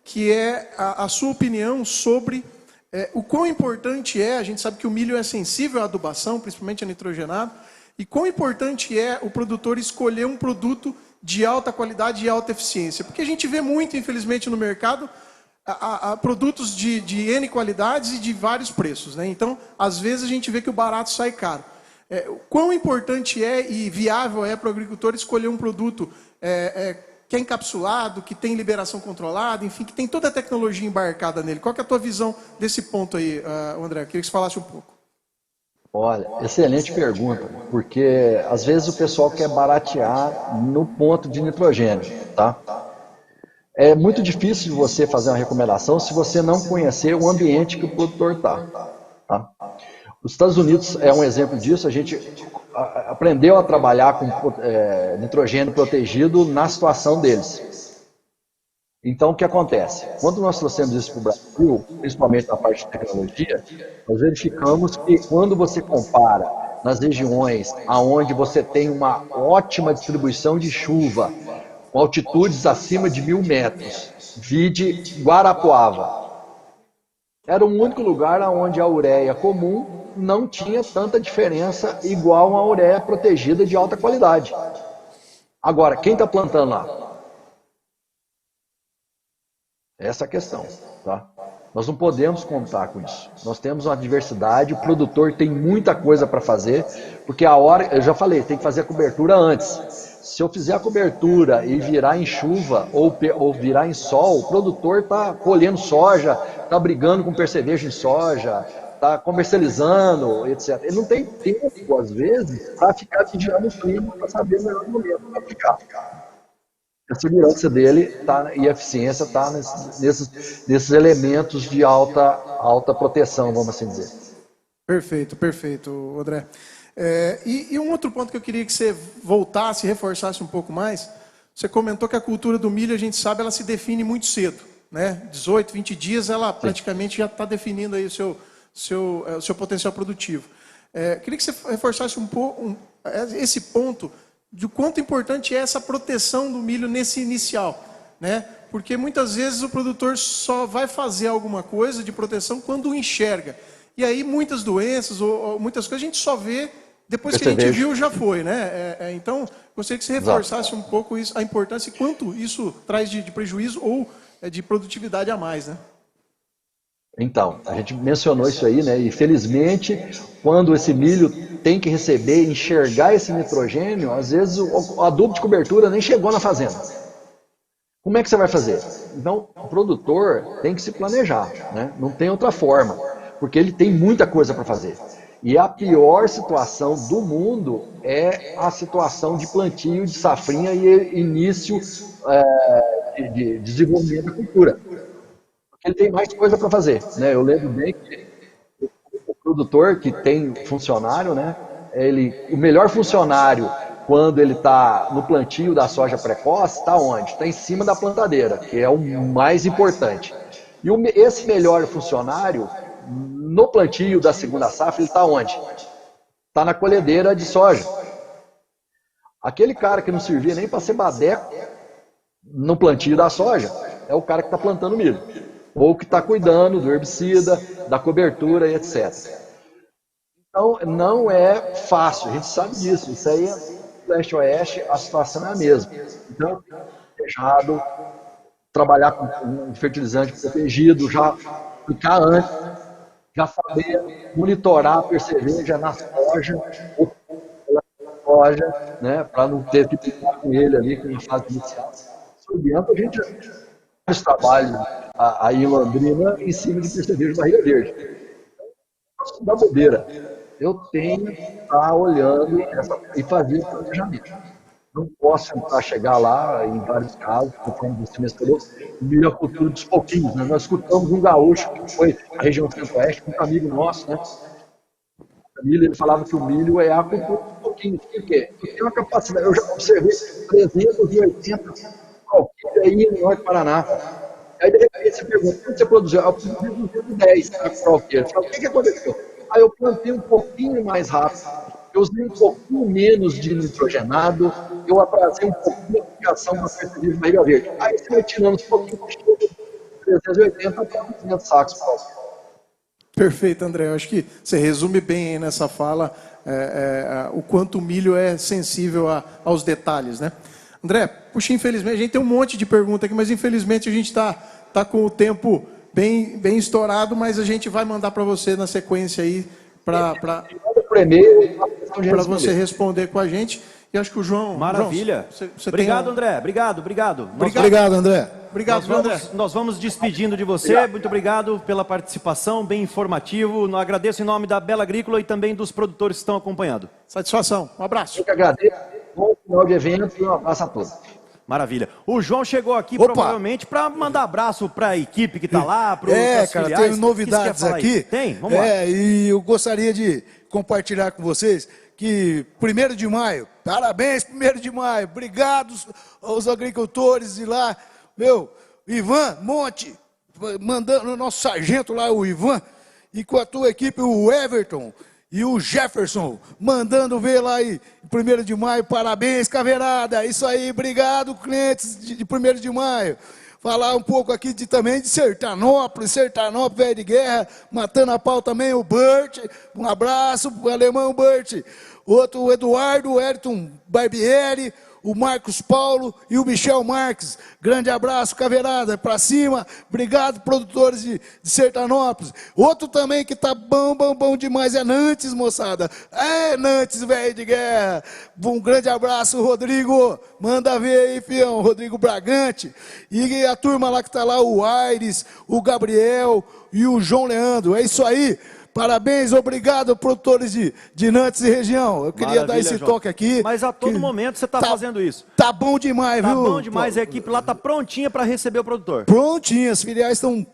que é a sua opinião sobre o quão importante a gente sabe que o milho é sensível à adubação, principalmente a nitrogenado, e quão importante é o produtor escolher um produto de alta qualidade e alta eficiência. Porque a gente vê muito, infelizmente, no mercado, produtos de N qualidades e de vários preços. Né? Então, às vezes, a gente vê que o barato sai caro. Quão importante e viável é para o agricultor escolher um produto que é encapsulado, que tem liberação controlada, enfim, que tem toda a tecnologia embarcada nele. Qual que é a tua visão desse ponto aí, André? Eu queria que você falasse um pouco. Olha, excelente pergunta, porque às vezes o pessoal quer baratear no ponto de nitrogênio, tá? É muito difícil de você fazer uma recomendação se você não conhecer o ambiente que o produtor está. Tá? Os Estados Unidos é um exemplo disso. A gente aprendeu a trabalhar com nitrogênio protegido na situação deles. Então, o que acontece? Quando nós trouxemos isso para o Brasil, principalmente na parte de tecnologia, nós verificamos que quando você compara nas regiões onde você tem uma ótima distribuição de chuva, com altitudes acima de 1.000 metros, vide Guarapuava. Era o único lugar onde a ureia comum não tinha tanta diferença igual a ureia protegida de alta qualidade. Agora, quem está plantando lá? Essa é a questão. Tá? Nós não podemos contar com isso. Nós temos uma diversidade, o produtor tem muita coisa para fazer, porque eu já falei, tem que fazer a cobertura antes. Se eu fizer a cobertura e virar em chuva ou virar em sol, o produtor está colhendo soja, está brigando com percevejo em soja, está comercializando, etc. Ele não tem tempo, às vezes, para ficar vigiando o clima para saber o melhor momento para aplicar. A segurança dele e a eficiência está nesses elementos de alta proteção, vamos assim dizer. Perfeito, perfeito, André. E um outro ponto que eu queria que você voltasse e reforçasse um pouco mais, você comentou que a cultura do milho, a gente sabe, ela se define muito cedo, né? 18, 20 dias, ela praticamente já está definindo aí o seu potencial produtivo. Queria que você reforçasse um pouco esse ponto de quanto importante é essa proteção do milho nesse inicial, né? Porque muitas vezes o produtor só vai fazer alguma coisa de proteção quando enxerga. E aí muitas doenças ou muitas coisas a gente só vê depois que a gente viu, já foi, né? Então, gostaria que você reforçasse um pouco isso, a importância e quanto isso traz de prejuízo ou de produtividade a mais, né? Então, a gente mencionou isso aí, né? E felizmente, quando esse milho tem que receber, enxergar esse nitrogênio, às vezes o adubo de cobertura nem chegou na fazenda. Como é que você vai fazer? Então, o produtor tem que se planejar, né? Não tem outra forma, porque ele tem muita coisa para fazer. E a pior situação do mundo é a situação de plantio de safrinha e início de desenvolvimento da cultura. Porque ele tem mais coisa para fazer, né? Eu lembro bem que o produtor que tem funcionário, né? O melhor funcionário quando ele está no plantio da soja precoce, está onde? Está em cima da plantadeira, que é o mais importante. E esse melhor funcionário, no plantio da segunda safra, ele está onde? Está na colhedeira de soja. Aquele cara que não servia nem para ser badeco no plantio da soja, é o cara que está plantando milho. Ou que está cuidando do herbicida, da cobertura e etc. Então, não é fácil, a gente sabe disso. Isso aí, no leste-oeste, a situação é a mesma. Então, fechado, trabalhar com um fertilizante protegido, já ficar antes, já saber monitorar a perceveja na soja, né, para não ter que ficar com ele ali na fase inicial. Isso adianta a gente faz trabalho aí em Londrina em cima de perceveja de barriga verde. Não dá bobeira. Eu tenho que estar olhando e fazer planejamento. Não posso tentar chegar lá, em vários casos, conforme você mencionou, milho a cultura dos pouquinhos. Né? Nós escutamos um gaúcho, que foi a região centro-oeste, um amigo nosso, né? Ele falava que o milho é a cultura dos pouquinhos. Por quê? Porque tem uma capacidade, eu já observei 380 qualquer aí no Norte do Paraná. Aí de repente você pergunta, quanto você produziu? Eu produzi 210 qualquer. O que aconteceu? Aí eu plantei um pouquinho mais rápido, eu usei um pouquinho menos de nitrogenado, eu atrasei um pouquinho a aplicação para perceber de barriga verde. Aí você vai tirando uns pouquinhos, 380 para 200 sacos. Perfeito, André. Eu acho que você resume bem aí nessa fala o quanto o milho é sensível aos detalhes, né? André, puxa, infelizmente, a gente tem um monte de perguntas aqui, mas infelizmente a gente está com o tempo bem estourado, mas a gente vai mandar para você na sequência aí para você responder com a gente. E acho que o João... Maravilha. João, você obrigado, André. Obrigado. Obrigado, André. Obrigado, André. Nós vamos despedindo de você. Muito obrigado pela participação, bem informativo. Agradeço em nome da Bela Agrícola e também dos produtores que estão acompanhando. Satisfação. Um abraço. Eu que agradeço. Bom final de evento e um abraço a todos. Maravilha. O João chegou aqui provavelmente para mandar abraço para a equipe que está lá, para os cara, filiais. tem novidades aqui. Aí? Tem? Vamos lá. E eu gostaria de compartilhar com vocês que 1º de maio, parabéns 1º de maio, obrigado aos agricultores de lá, Ivan Monte, mandando o nosso sargento lá, o Ivan, e com a tua equipe, o Everton e o Jefferson, mandando ver lá em 1º de maio, parabéns, caveirada, isso aí, obrigado, clientes de 1º de maio. Falar um pouco aqui também de Sertanópolis, velho de guerra, matando a pau também, o Bert, um abraço pro alemão Bert, outro o Eduardo, o Ayrton Barbieri, o Marcos Paulo e o Michel Marques. Grande abraço, caveirada, pra cima. Obrigado, produtores de Sertanópolis. Outro também que tá bom demais é Nantes, moçada. É, Nantes, velho de guerra. Um grande abraço, Rodrigo. Manda ver aí, fião. Rodrigo Bragante. E a turma lá que tá lá, o Aires, o Gabriel e o João Leandro. É isso aí. Parabéns, obrigado, produtores de Nantes e região. Eu queria dar esse toque aqui. Mas a todo momento você está fazendo isso. Tá bom demais, viu? Tá bom demais, a equipe lá está prontinha para receber o produtor. Prontinha, as filiais estão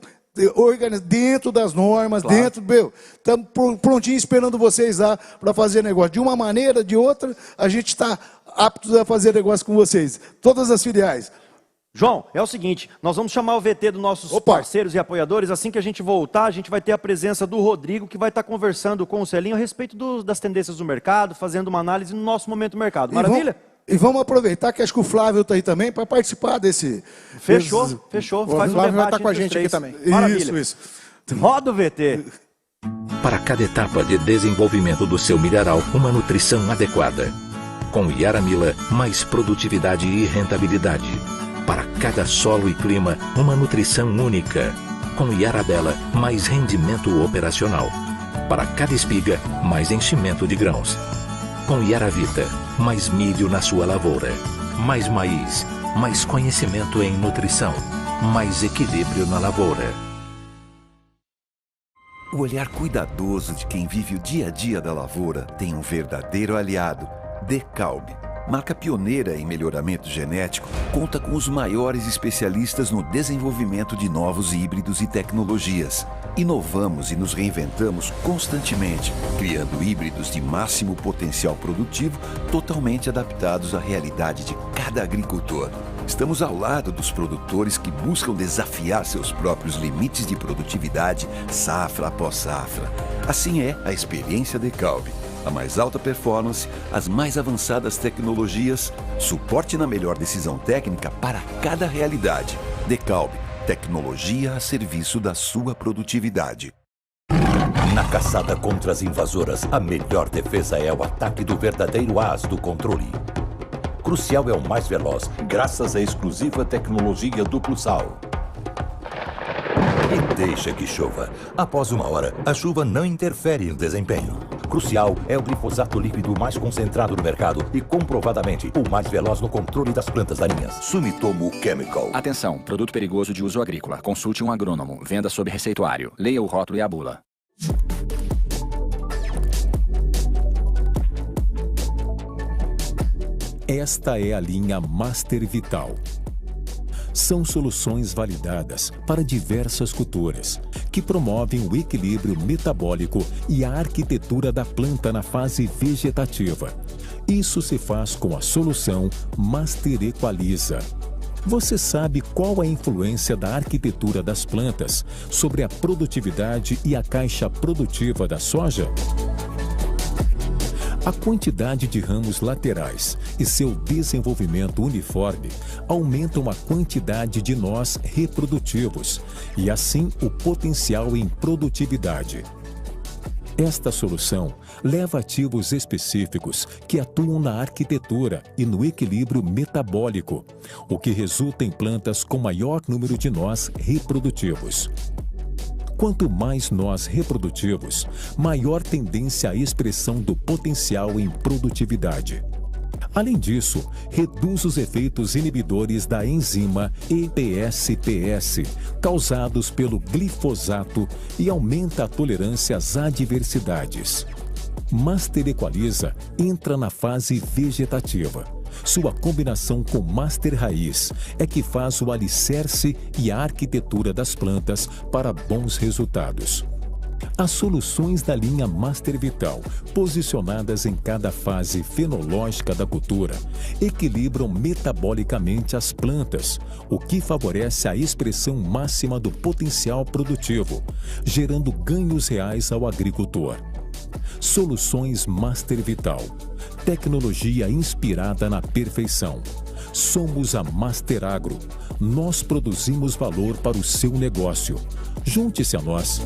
organizadas dentro das normas, claro. Estamos prontinhos esperando vocês lá para fazer negócio. De uma maneira, de outra, a gente está aptos a fazer negócio com vocês. Todas as filiais. João, é o seguinte, nós vamos chamar o VT dos nossos parceiros e apoiadores. Assim que a gente voltar, a gente vai ter a presença do Rodrigo, que vai estar conversando com o Celinho a respeito das tendências do mercado, fazendo uma análise no nosso momento do mercado. Maravilha? E vamos aproveitar que acho que o Flávio está aí também para participar desse... Fechou. O Flávio vai estar com a gente aqui também. Maravilha. Isso. Roda o VT. Para cada etapa de desenvolvimento do seu mineral, uma nutrição adequada. Com Yaramila, mais produtividade e rentabilidade. Para cada solo e clima, uma nutrição única. Com Yarabela, mais rendimento operacional. Para cada espiga, mais enchimento de grãos. Com Yaravita, mais milho na sua lavoura. Mais maíz, mais conhecimento em nutrição. Mais equilíbrio na lavoura. O olhar cuidadoso de quem vive o dia a dia da lavoura tem um verdadeiro aliado, DeKalb. Marca pioneira em melhoramento genético, conta com os maiores especialistas no desenvolvimento de novos híbridos e tecnologias. Inovamos e nos reinventamos constantemente, criando híbridos de máximo potencial produtivo, totalmente adaptados à realidade de cada agricultor. Estamos ao lado dos produtores que buscam desafiar seus próprios limites de produtividade, safra após safra. Assim é a experiência DeKalb. A mais alta performance, as mais avançadas tecnologias, suporte na melhor decisão técnica para cada realidade. DeKalb, tecnologia a serviço da sua produtividade. Na caçada contra as invasoras, a melhor defesa é o ataque do verdadeiro as do controle. Crucial é o mais veloz, graças à exclusiva tecnologia duplo sal. E deixa que chova. Após 1 hora, a chuva não interfere no desempenho. Crucial é o glifosato líquido mais concentrado no mercado e comprovadamente o mais veloz no controle das plantas daninhas. Sumitomo Chemical. Atenção, produto perigoso de uso agrícola. Consulte um agrônomo. Venda sob receituário. Leia o rótulo e a bula. Esta é a linha Master Vital. São soluções validadas para diversas culturas, que promovem o equilíbrio metabólico e a arquitetura da planta na fase vegetativa. Isso se faz com a solução Master Equaliza. Você sabe qual a influência da arquitetura das plantas sobre a produtividade e a caixa produtiva da soja? A quantidade de ramos laterais e seu desenvolvimento uniforme aumentam a quantidade de nós reprodutivos e, assim, o potencial em produtividade. Esta solução leva ativos específicos que atuam na arquitetura e no equilíbrio metabólico, o que resulta em plantas com maior número de nós reprodutivos. Quanto mais nós reprodutivos, maior tendência à expressão do potencial em produtividade. Além disso, reduz os efeitos inibidores da enzima EPSPS, causados pelo glifosato, e aumenta a tolerância às adversidades. Master Equaliza entra na fase vegetativa. Sua combinação com Master Raiz é que faz o alicerce e a arquitetura das plantas para bons resultados. As soluções da linha Master Vital, posicionadas em cada fase fenológica da cultura, equilibram metabolicamente as plantas, o que favorece a expressão máxima do potencial produtivo, gerando ganhos reais ao agricultor. Soluções Master Vital. Tecnologia inspirada na perfeição. Somos a Master Agro. Nós produzimos valor para o seu negócio. Junte-se a nós.